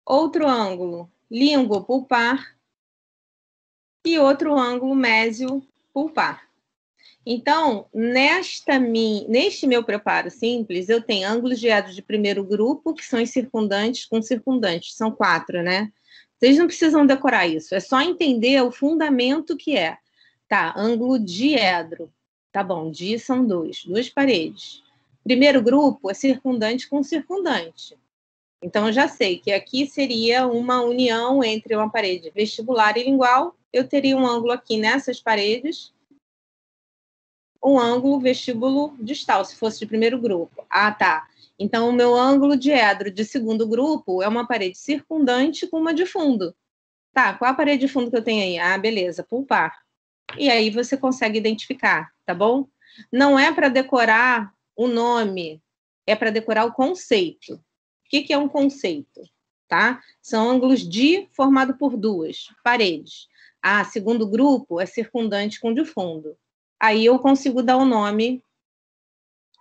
outro ângulo língua pulpar e outro ângulo mésio-pulpar. Então, neste meu preparo simples, eu tenho ângulos diédros de primeiro grupo, que são os circundantes com circundantes, são 4, né? Vocês não precisam decorar isso, é só entender o fundamento que é. Tá, ângulo diedro. Tá bom, di são duas paredes. Primeiro grupo é circundante com circundante. Então, eu já sei que aqui seria uma união entre uma parede vestibular e lingual. Eu teria um ângulo aqui nessas paredes, um ângulo vestíbulo distal, se fosse de primeiro grupo. Ah, tá. Então, o meu ângulo diedro de segundo grupo é uma parede circundante com uma de fundo. Tá, qual a parede de fundo que eu tenho aí? Ah, beleza, pulpar. E aí você consegue identificar, tá bom? Não é para decorar o nome, é para decorar o conceito. O que é um conceito? Tá? São ângulos di formado por duas paredes. Ah, segundo grupo é circundante com de fundo. Aí eu consigo dar o nome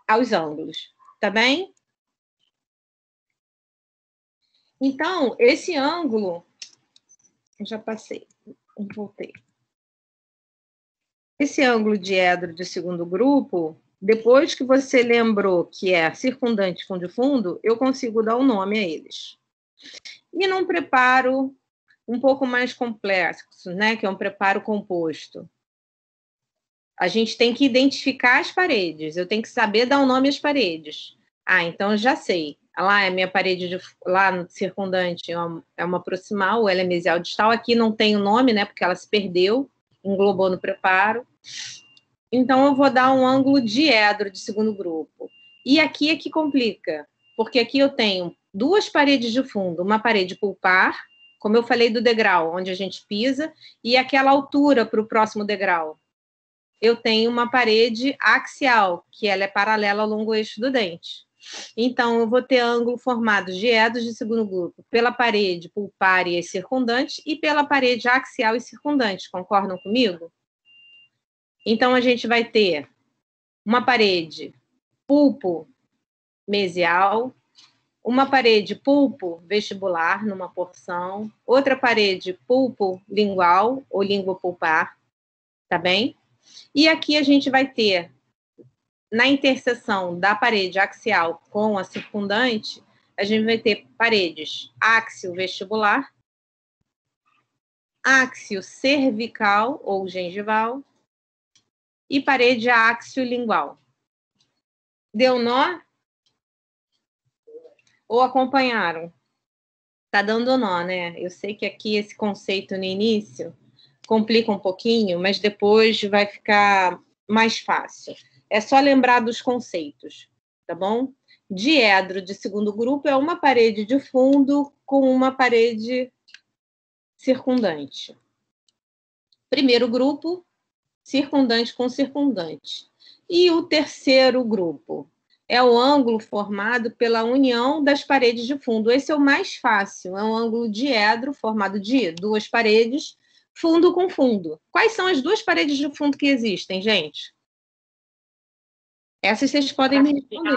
aos ângulos, tá bem? Então, esse ângulo... Já passei, voltei. Esse ângulo diedro de segundo grupo, depois que você lembrou que é circundante com de fundo, eu consigo dar o nome a eles. E num preparo um pouco mais complexo, né, que é um preparo composto, a gente tem que identificar as paredes, eu tenho que saber dar o nome às paredes. Ah, então eu já sei. Lá é minha parede, lá no circundante é uma proximal, ela é mesial distal. Aqui não tem o nome, né, porque ela se perdeu, englobou no preparo. Então, eu vou dar um ângulo diedro de segundo grupo. E aqui é que complica, porque aqui eu tenho duas paredes de fundo, uma parede pulpar, como eu falei do degrau, onde a gente pisa, e aquela altura para o próximo degrau. Eu tenho uma parede axial, que ela é paralela ao longo eixo do dente. Então, eu vou ter ângulo formado de diedros de segundo grupo pela parede pulpar e circundante e pela parede axial e circundante. Concordam comigo? Então, a gente vai ter uma parede pulpo mesial, uma parede pulpo vestibular numa porção, outra parede pulpo lingual ou língua pulpar, tá bem? E aqui a gente vai ter, na interseção da parede axial com a circundante, a gente vai ter paredes áxio vestibular, áxio cervical ou gengival e parede áxio lingual. Deu nó? Ou acompanharam? Tá dando nó, né? Eu sei que aqui esse conceito no início complica um pouquinho, mas depois vai ficar mais fácil. É só lembrar dos conceitos, tá bom? Diedro de segundo grupo é uma parede de fundo com uma parede circundante. Primeiro grupo, circundante com circundante. E o terceiro grupo é o ângulo formado pela união das paredes de fundo. Esse é o mais fácil, é um ângulo diedro formado de duas paredes, fundo com fundo. Quais são as duas paredes de fundo que existem, gente? Essas vocês podem me responder.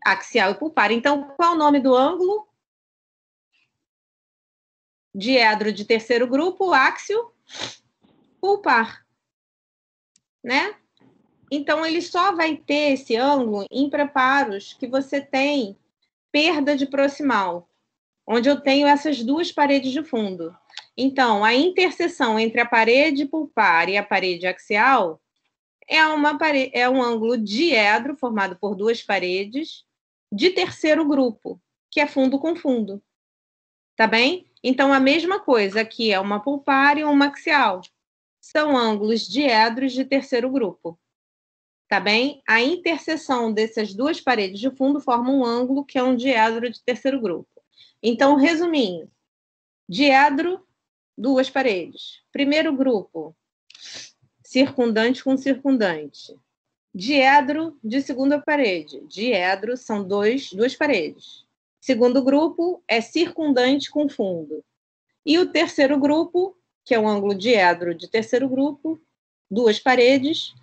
Axial e pulpar. Então, qual é o nome do ângulo? Diedro de terceiro grupo, áxio, pulpar. Né? Então, ele só vai ter esse ângulo em preparos que você tem perda de proximal, onde eu tenho essas duas paredes de fundo. Então, a interseção entre a parede pulpar e a parede axial é um ângulo diedro formado por duas paredes de terceiro grupo, que é fundo com fundo. Tá bem? Então, a mesma coisa aqui é uma pulpar e uma axial. São ângulos diedros de terceiro grupo. Tá bem? A interseção dessas duas paredes de fundo forma um ângulo que é um diedro de terceiro grupo. Então, resumindo, diedro, duas paredes. Primeiro grupo, circundante com circundante. Diedro de segunda parede. Diedro são duas paredes. Segundo grupo é circundante com fundo. E o terceiro grupo, que é o ângulo diedro de terceiro grupo, duas paredes,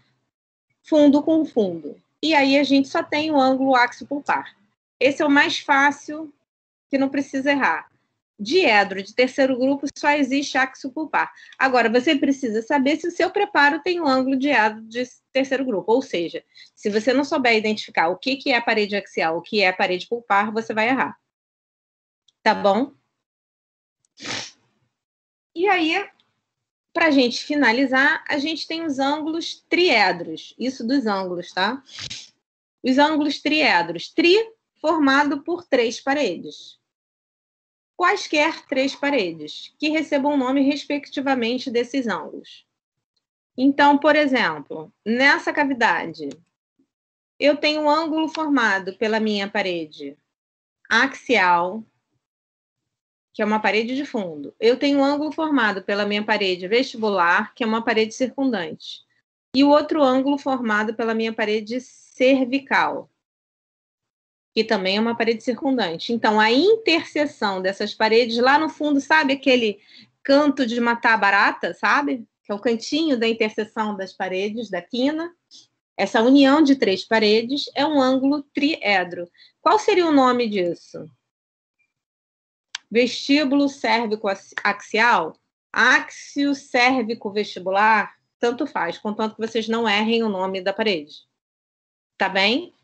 fundo com fundo. E aí a gente só tem o ângulo áxio pulpar. Esse é o mais fácil, que não precisa errar. diedro de terceiro grupo só existe áxio pulpar. Agora, você precisa saber se o seu preparo tem um ângulo diedro de terceiro grupo. Ou seja, se você não souber identificar o que é a parede axial, o que é a parede pulpar, você vai errar. Tá bom? E aí, para a gente finalizar, a gente tem os ângulos triedros. Isso dos ângulos, tá? Os ângulos triedros. Tri formado por 3 paredes. Quaisquer 3 paredes, que recebam o nome respectivamente desses ângulos. Então, por exemplo, nessa cavidade, eu tenho um ângulo formado pela minha parede axial, que é uma parede de fundo. Eu tenho um ângulo formado pela minha parede vestibular, que é uma parede circundante. E o outro ângulo formado pela minha parede cervical, que também é uma parede circundante. Então, a interseção dessas paredes, lá no fundo, sabe aquele canto de matar barata, sabe? Que é o cantinho da interseção das paredes, da quina. Essa união de 3 paredes é um ângulo triedro. Qual seria o nome disso? Vestíbulo cérvico axial? Áxio cérvico vestibular? Tanto faz, contanto que vocês não errem o nome da parede. Tá bem?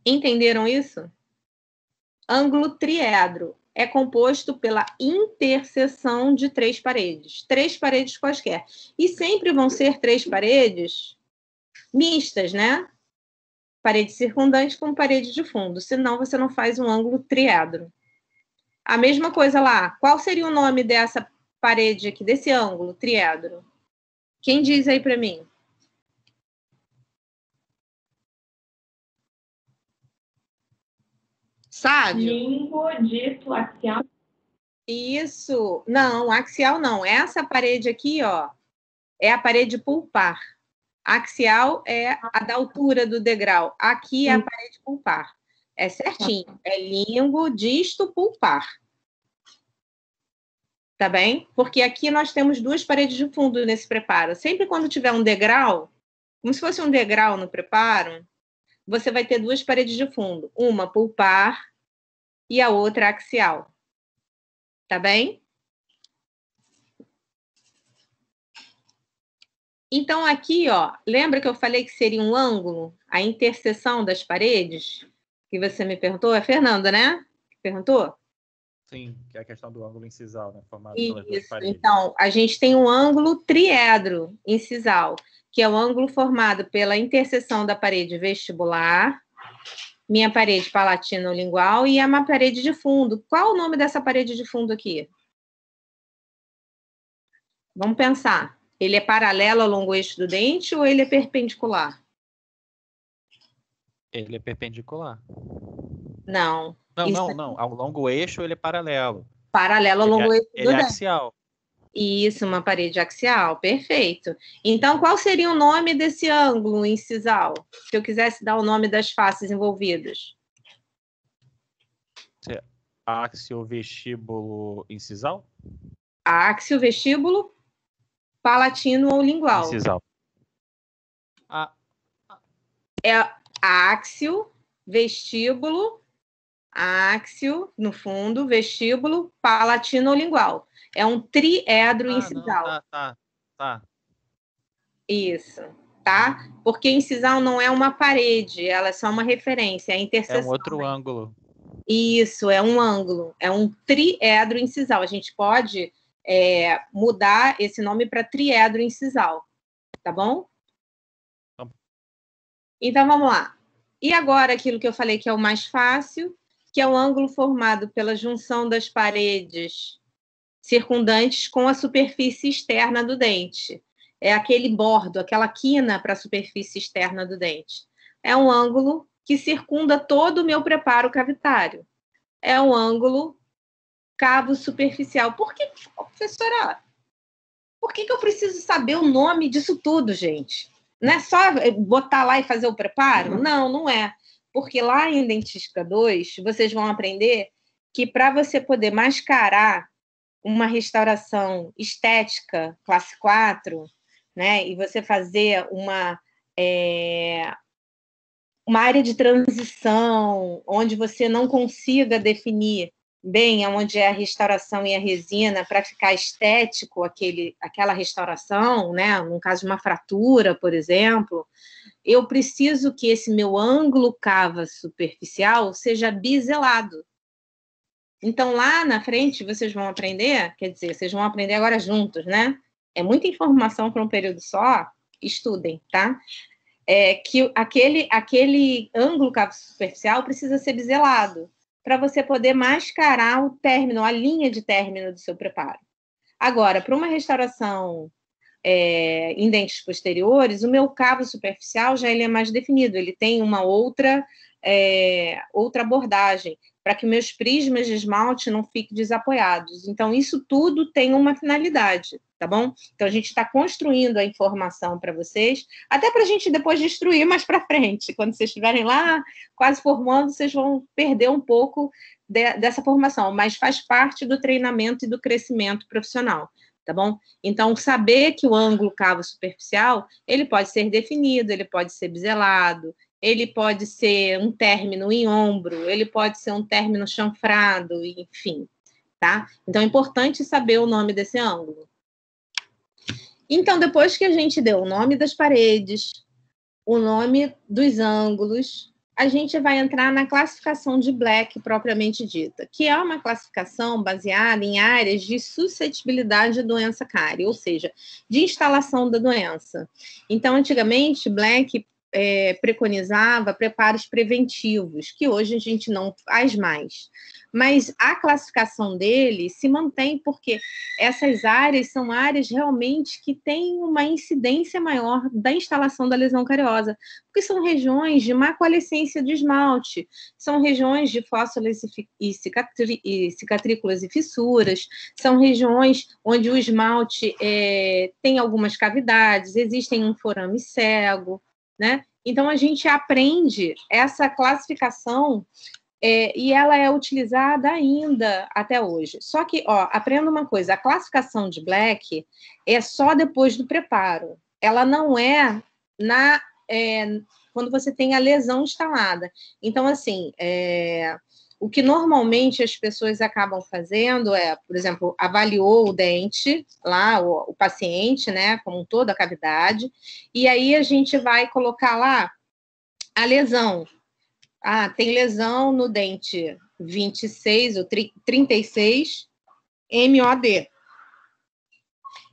Entenderam isso? Ângulo triedro é composto pela interseção de 3 paredes. 3 paredes quaisquer. E sempre vão ser 3 paredes mistas, né? Parede circundante com parede de fundo. Senão, você não faz um ângulo triedro. A mesma coisa lá. Qual seria o nome dessa parede aqui, desse ângulo triedro? Quem diz aí para mim? Sabe? Lingodito axial. Isso. Não, axial não. Essa parede aqui, ó, é a parede pulpar. Axial é a da altura do degrau. Aqui é a parede pulpar. É certinho. É lingo, disto, pulpar. Tá bem? Porque aqui nós temos 2 paredes de fundo nesse preparo. Sempre quando tiver um degrau, como se fosse um degrau no preparo, você vai ter 2 paredes de fundo. Uma pulpar e a outra axial. Tá bem? Então, aqui, ó, lembra que eu falei que seria um ângulo? A interseção das paredes? Que você me perguntou? É Fernanda, né? Perguntou? Sim, que é a questão do ângulo incisal, né? Formado pelas 2 Isso. paredes. Então, a gente tem um ângulo triedro incisal, que é o ângulo formado pela interseção da parede vestibular, minha parede palatino-lingual e a minha parede de fundo. Qual o nome dessa parede de fundo aqui? Vamos pensar. Ele é paralelo ao longo eixo do dente ou ele é perpendicular? Ele é perpendicular. Não. Não. Ao longo eixo ele é paralelo. Paralelo ao longo eixo do Ele é dente. axial. Isso, uma parede axial, perfeito. Então, qual seria o nome desse ângulo incisal? Se eu quisesse dar o nome das faces envolvidas. Áxio vestíbulo incisal? Áxio, vestíbulo, palatino ou lingual. Incisal. É áxio, vestíbulo, áxio, no fundo, vestíbulo, palatino ou lingual. É um triedro incisal. Não, tá. Isso, tá? Porque incisal não é uma parede, ela é só uma referência, é a interseção. É um outro ângulo. Isso, é um ângulo, é um triedro incisal. A gente pode mudar esse nome para triedro incisal, tá bom? Então, vamos lá. E agora, aquilo que eu falei que é o mais fácil, que é o ângulo formado pela junção das paredes circundantes com a superfície externa do dente. É aquele bordo, aquela quina para a superfície externa do dente. É um ângulo que circunda todo o meu preparo cavitário. É um ângulo cavo superficial. Por que, professora, por que eu preciso saber o nome disso tudo, gente? Não é só botar lá e fazer o preparo? Não, não é. Porque lá em Dentística 2, vocês vão aprender que para você poder mascarar uma restauração estética, classe 4, né, e você fazer uma área de transição onde você não consiga definir bem onde é a restauração e a resina para ficar estético aquela restauração, né? No caso de uma fratura, por exemplo, eu preciso que esse meu ângulo cava superficial seja biselado. Então, lá na frente, vocês vão aprender, quer dizer, vocês vão aprender agora juntos, né? É muita informação para um período só, estudem, tá? Que aquele ângulo cavo superficial precisa ser biselado, para você poder mascarar o término, a linha de término do seu preparo. Agora, para uma restauração em dentes posteriores, o meu cavo superficial já ele é mais definido, ele tem uma outra abordagem, para que meus prismas de esmalte não fiquem desapoiados. Então, isso tudo tem uma finalidade, tá bom? Então, a gente está construindo a informação para vocês, até para a gente depois destruir mais para frente. Quando vocês estiverem lá, quase formando, vocês vão perder um pouco dessa formação, mas faz parte do treinamento e do crescimento profissional, tá bom? Então, saber que o ângulo cavo superficial, ele pode ser definido, ele pode ser biselado, ele pode ser um término em ombro, ele pode ser um término chanfrado, enfim, tá? Então, é importante saber o nome desse ângulo. Então, depois que a gente deu o nome das paredes, o nome dos ângulos, a gente vai entrar na classificação de Black propriamente dita, que é uma classificação baseada em áreas de suscetibilidade à doença cárie, ou seja, de instalação da doença. Então, antigamente, Black preconizava preparos preventivos, que hoje a gente não faz mais. Mas a classificação dele se mantém porque essas áreas são áreas realmente que têm uma incidência maior da instalação da lesão cariosa, porque são regiões de má coalescência de esmalte, são regiões de fóssulas e cicatrículas e fissuras, são regiões onde o esmalte tem algumas cavidades, existem um forame cego, né? Então, a gente aprende essa classificação e ela é utilizada ainda até hoje. Só que, aprenda uma coisa, a classificação de Black é só depois do preparo. Ela não é quando você tem a lesão instalada. Então, assim, o que normalmente as pessoas acabam fazendo por exemplo, avaliou o dente, lá, o paciente, né, como toda a cavidade, e aí a gente vai colocar lá a lesão. Tem lesão no dente 26 ou 36, MOD.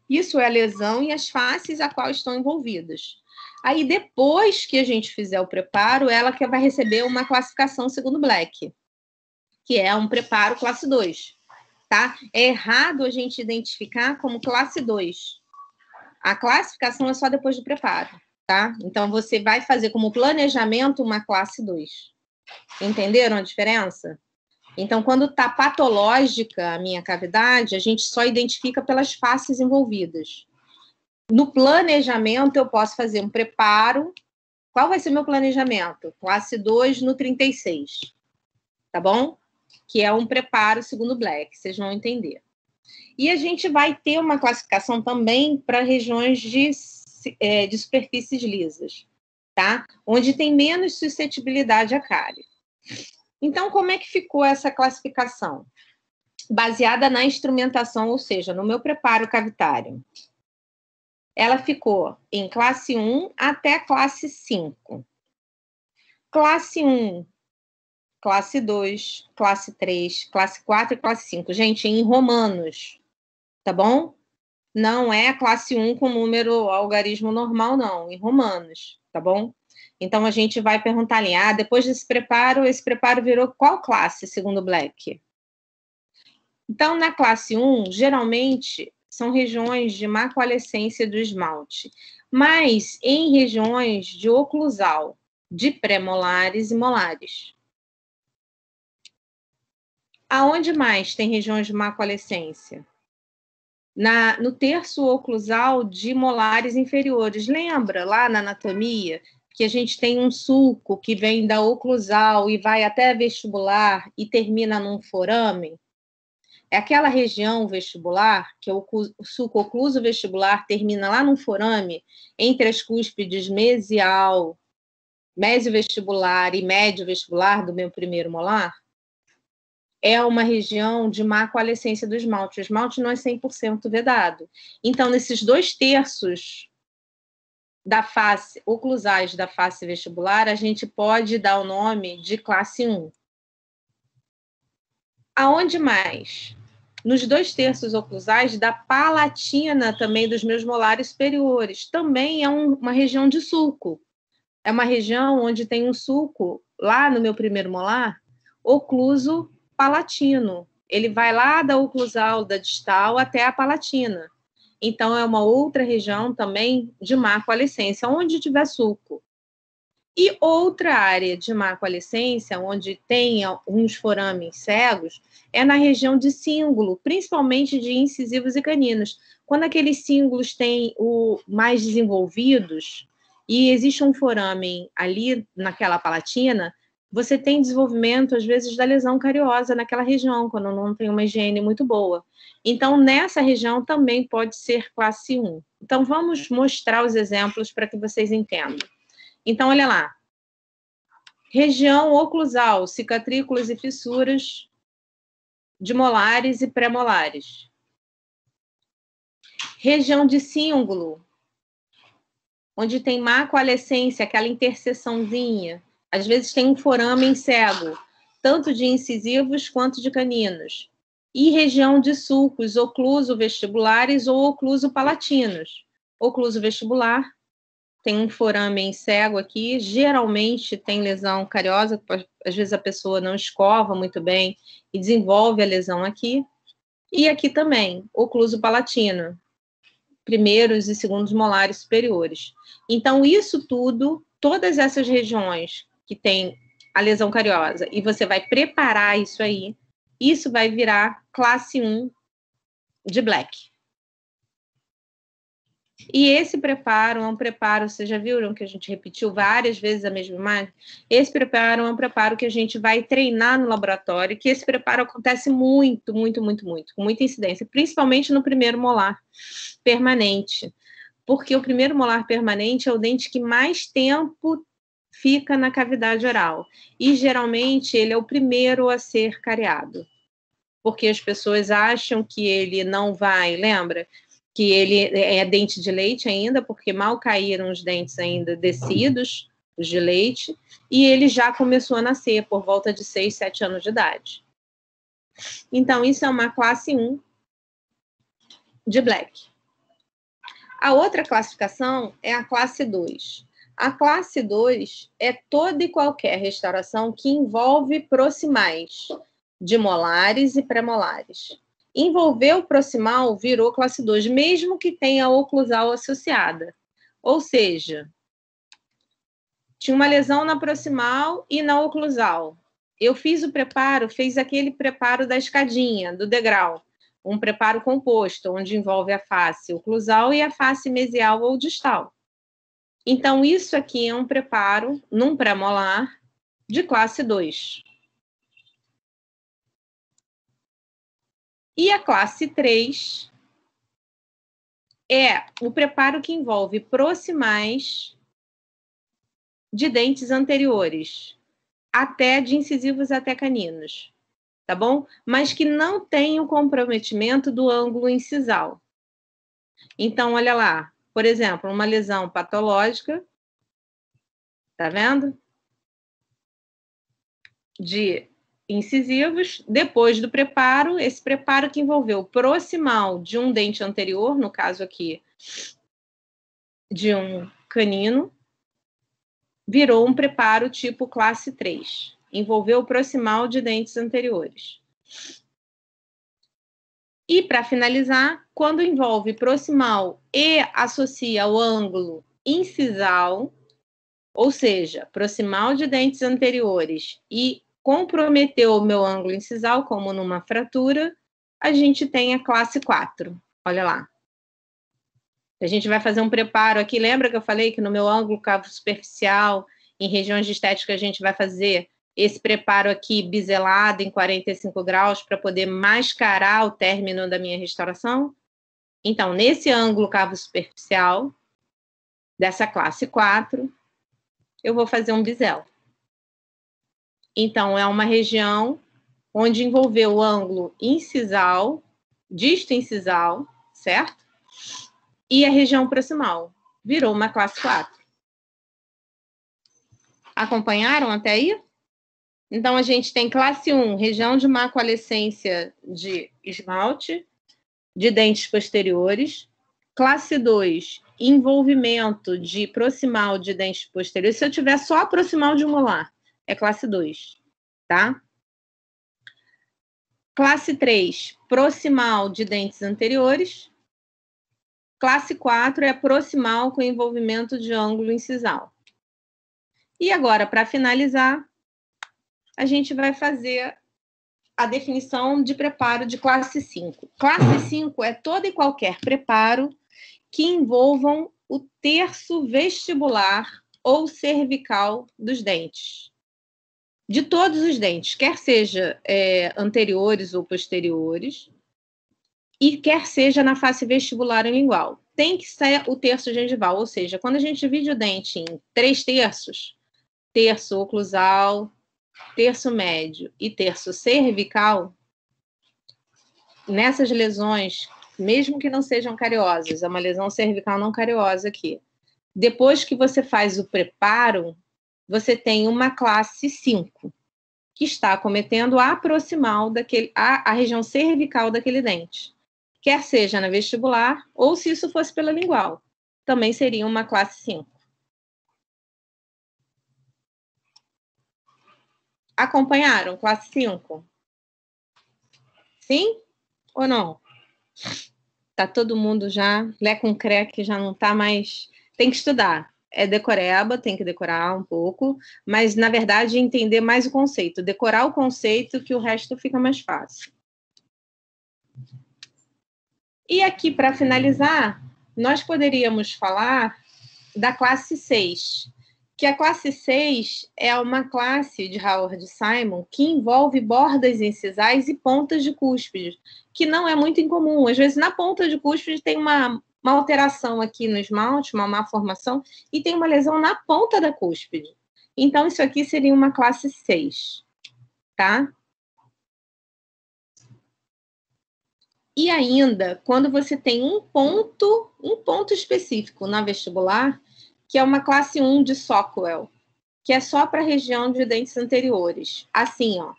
Isso é a lesão e as faces a qual estão envolvidas. Aí, depois que a gente fizer o preparo, ela que vai receber uma classificação segundo Black, que é um preparo classe 2, tá? É errado a gente identificar como classe 2. A classificação é só depois do preparo, tá? Então, você vai fazer como planejamento uma classe 2. Entenderam a diferença? Então, quando está patológica a minha cavidade, a gente só identifica pelas faces envolvidas. No planejamento, eu posso fazer um preparo. Qual vai ser meu planejamento? Classe 2 no 36, tá bom? Que é um preparo segundo Black, vocês vão entender. E a gente vai ter uma classificação também para regiões de superfícies lisas, tá? Onde tem menos suscetibilidade à cárie. Então, como é que ficou essa classificação? Baseada na instrumentação, ou seja, no meu preparo cavitário. Ela ficou em classe 1 até classe 5. Classe 1, classe 2, classe 3, classe 4 e classe 5. Gente, em romanos, tá bom? Não é a classe 1 com número algarismo normal, não. Em romanos, tá bom? Então, a gente vai perguntar ali, depois desse preparo, esse preparo virou qual classe, segundo Black? Então, na classe 1, geralmente, são regiões de má coalescência do esmalte, mas em regiões de oclusal, de pré-molares e molares. Aonde mais tem regiões de má coalescência? No terço oclusal de molares inferiores. Lembra lá na anatomia que a gente tem um sulco que vem da oclusal e vai até vestibular e termina num forame? É aquela região vestibular, que é o sulco ocluso vestibular, termina lá num forame, entre as cúspides mesial, mesio-vestibular e médio-vestibular do meu primeiro molar? é uma região de má coalescência do esmalte. O esmalte não é 100% vedado. Então, nesses 2/3 da face, oclusais da face vestibular, a gente pode dar o nome de classe 1. Aonde mais? Nos 2/3 oclusais da palatina também dos meus molares superiores. Também é uma região de sulco. É uma região onde tem um sulco, lá no meu primeiro molar, ocluso palatino. Ele vai lá da oclusal da distal até a palatina. Então, é uma outra região também de má coalescência, onde tiver sulco. E outra área de má coalescência, onde tem alguns forames cegos, é na região de cíngulo, principalmente de incisivos e caninos. Quando aqueles cíngulos têm mais desenvolvidos e existe um forame ali naquela palatina, você tem desenvolvimento, às vezes, da lesão cariosa naquela região, quando não tem uma higiene muito boa. Então, nessa região também pode ser classe 1. Então, vamos mostrar os exemplos para que vocês entendam. Então, olha lá. Região oclusal, cicatrículas e fissuras de molares e pré-molares. Região de cíngulo, onde tem má coalescência, aquela interseçãozinha. Às vezes tem um foramen cego, tanto de incisivos quanto de caninos. E região de sulcos, ocluso vestibulares ou ocluso palatinos. Ocluso vestibular, tem um foramen cego aqui, geralmente tem lesão cariosa, às vezes a pessoa não escova muito bem e desenvolve a lesão aqui. E aqui também, ocluso palatino, primeiros e segundos molares superiores. Então, isso tudo, todas essas regiões que tem a lesão cariosa, e você vai preparar isso aí, isso vai virar classe 1 de Black. E esse preparo é um preparo, vocês já viram que a gente repetiu várias vezes a mesma imagem? Esse preparo é um preparo que a gente vai treinar no laboratório, que esse preparo acontece muito, muito, muito, muito, com muita incidência, principalmente no primeiro molar permanente, porque o primeiro molar permanente é o dente que mais tempo fica na cavidade oral, e geralmente ele é o primeiro a ser cariado, porque as pessoas acham que ele não vai, lembra? Que ele é dente de leite ainda, porque mal caíram os dentes ainda descidos, os de leite, e ele já começou a nascer por volta de 6, 7 anos de idade. Então, isso é uma classe 1 de Black. A outra classificação é a classe 2. A classe 2 é toda e qualquer restauração que envolve proximais de molares e pré-molares. Envolveu o proximal, virou classe 2, mesmo que tenha oclusal associada. Ou seja, tinha uma lesão na proximal e na oclusal. Eu fiz o preparo, fez aquele preparo da escadinha, do degrau. Um preparo composto, onde envolve a face oclusal e a face mesial ou distal. Então, isso aqui é um preparo, num pré-molar, de classe 2. E a classe 3 é o preparo que envolve proximais de dentes anteriores, até de incisivos até caninos, tá bom? Mas que não tem o comprometimento do ângulo incisal. Então, olha lá, por exemplo, uma lesão patológica, tá vendo? De incisivos, depois do preparo, esse preparo que envolveu proximal de um dente anterior, no caso aqui, de um canino, virou um preparo tipo classe 3. Envolveu o proximal de dentes anteriores. E, para finalizar, quando envolve proximal e associa o ângulo incisal, ou seja, proximal de dentes anteriores e comprometeu o meu ângulo incisal, como numa fratura, a gente tem a classe 4. Olha lá. A gente vai fazer um preparo aqui. Lembra que eu falei que no meu ângulo cavo superficial, em regiões de estética, a gente vai fazer esse preparo aqui biselado em 45 graus para poder mascarar o término da minha restauração? Então, nesse ângulo cavo superficial, dessa classe 4, eu vou fazer um bisel. Então, é uma região onde envolveu o ângulo incisal, disto-incisal, certo? E a região proximal. Virou uma classe 4. Acompanharam até aí? Então, a gente tem classe 1, região de macualescência de esmalte, de dentes posteriores. Classe 2, envolvimento de proximal de dentes posteriores. Se eu tiver só proximal de um molar, é classe 2, tá? Classe 3, proximal de dentes anteriores. Classe 4 é proximal com envolvimento de ângulo incisal. E agora, para finalizar, a gente vai fazer a definição de preparo de classe 5. Classe 5 é todo e qualquer preparo que envolvam o terço vestibular ou cervical dos dentes. De todos os dentes, quer seja anteriores ou posteriores, e quer seja na face vestibular ou lingual. Tem que ser o terço gengival, ou seja, quando a gente divide o dente em 3 terços, terço oclusal, terço médio e terço cervical, nessas lesões, mesmo que não sejam cariosas, é uma lesão cervical não cariosa aqui, depois que você faz o preparo, você tem uma classe 5, que está acometendo a proximal a região cervical daquele dente. Quer seja na vestibular, ou se isso fosse pela lingual, também seria uma classe 5. Acompanharam? Classe 5? Sim ou não? Tá todo mundo já, Lé com creque já não tá mais... Tem que estudar. É decoreba, tem que decorar um pouco, mas, na verdade, entender mais o conceito. Decorar o conceito que o resto fica mais fácil. E aqui, para finalizar, nós poderíamos falar da classe 6, que a classe 6 é uma classe de Howard Simon que envolve bordas incisais e pontas de cúspide, que não é muito incomum. Às vezes, na ponta de cúspide tem uma alteração aqui no esmalte, uma má formação, e tem uma lesão na ponta da cúspide. Então, isso aqui seria uma classe 6, tá? E ainda, quando você tem um ponto específico na vestibular, que é uma classe 1 de Sockwell, que é só para a região de dentes anteriores. Assim, ó.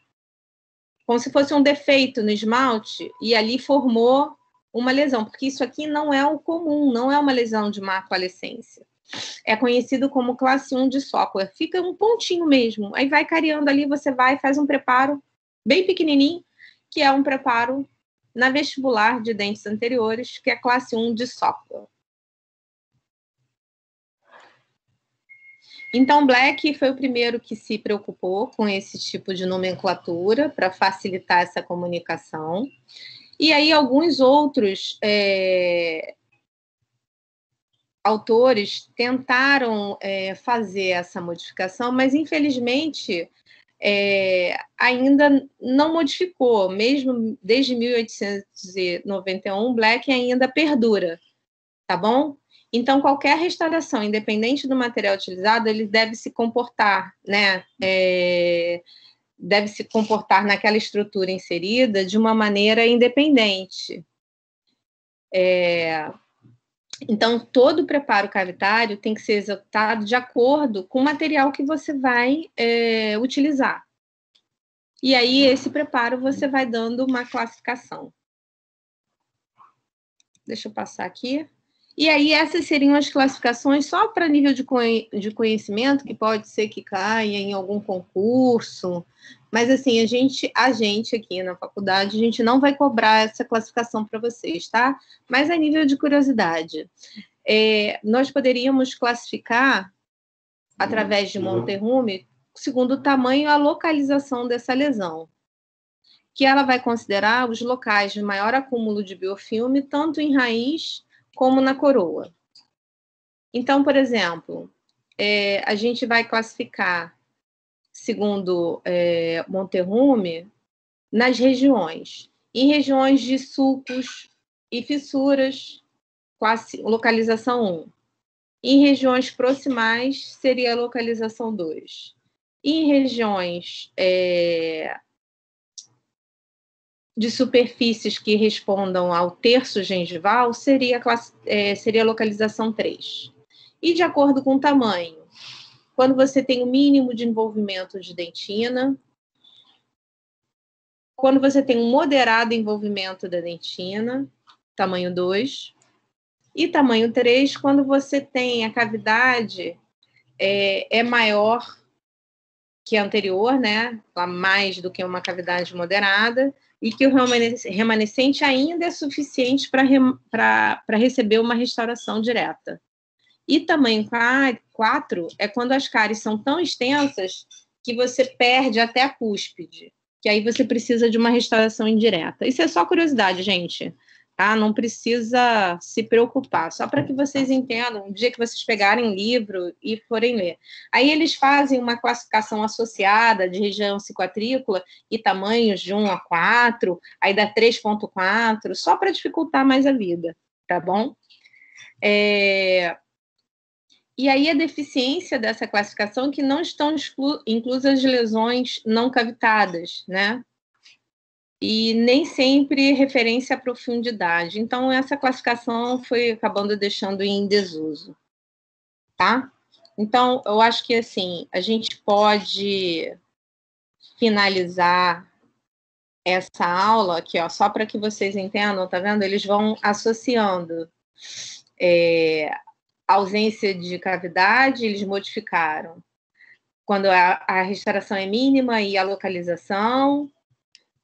Como se fosse um defeito no esmalte, e ali formou uma lesão, porque isso aqui não é o comum, não é uma lesão de macualescência. É conhecido como classe 1 de Sockwell. Fica um pontinho mesmo. Aí vai cariando ali, você vai e faz um preparo bem pequenininho, que é um preparo na vestibular de dentes anteriores, que é classe 1 de Sockwell. Então, Black foi o primeiro que se preocupou com esse tipo de nomenclatura para facilitar essa comunicação. E aí, alguns outros autores tentaram fazer essa modificação, mas, infelizmente, ainda não modificou. Mesmo desde 1891, Black ainda perdura, tá bom? Então, qualquer restauração, independente do material utilizado, ele deve se comportar, né? Deve se comportar naquela estrutura inserida de uma maneira independente. Então, todo o preparo cavitário tem que ser executado de acordo com o material que você vai utilizar. E aí, esse preparo, você vai dando uma classificação. Deixa eu passar aqui. E aí, essas seriam as classificações só para nível de conhecimento, que pode ser que caia em algum concurso. Mas, assim, a gente aqui na faculdade, a gente não vai cobrar essa classificação para vocês, tá? Mas a nível de curiosidade, nós poderíamos classificar, através de Monterrume, segundo o tamanho e a localização dessa lesão, que ela vai considerar os locais de maior acúmulo de biofilme, tanto em raiz como na coroa. Então, por exemplo, a gente vai classificar, segundo Monterrume, nas regiões. Em regiões de sulcos e fissuras, localização 1. Em regiões proximais, seria a localização 2. Em regiões de superfícies que respondam ao terço gengival seria a localização 3. E de acordo com o tamanho, quando você tem o mínimo de envolvimento de dentina, quando você tem um moderado envolvimento da dentina, tamanho 2, e tamanho 3, quando você tem a cavidade é maior que a anterior, né? Mais do que uma cavidade moderada, e que o remanescente ainda é suficiente para receber uma restauração direta. E tamanho 4 é quando as cáries são tão extensas que você perde até a cúspide, que aí você precisa de uma restauração indireta. Isso é só curiosidade, gente. Tá? Não precisa se preocupar, só para que vocês entendam, no dia que vocês pegarem o livro e forem ler. Aí eles fazem uma classificação associada de região cicatrícula e tamanhos de 1 a 4, aí dá 3,4, só para dificultar mais a vida, tá bom? E aí a deficiência dessa classificação é que não estão inclusas lesões não cavitadas, né? E nem sempre referência à profundidade. Então, essa classificação foi acabando deixando em desuso, tá? Então, eu acho que, assim, a gente pode finalizar essa aula aqui, ó, só para que vocês entendam, tá vendo? Eles vão associando ausência de cavidade, eles modificaram quando a restauração é mínima e a localização,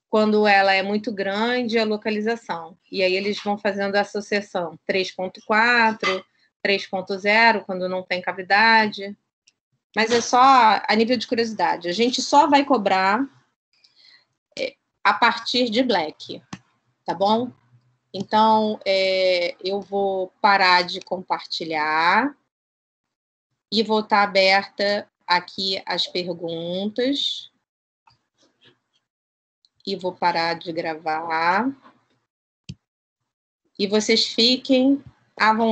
quando ela é muito grande, a localização. E aí eles vão fazendo a associação 3,4, 3,0, quando não tem cavidade. Mas é só a nível de curiosidade. A gente só vai cobrar a partir de Black, tá bom? Então, eu vou parar de compartilhar e vou estar aberta aqui as perguntas. E vou parar de gravar. E vocês fiquem à vontade.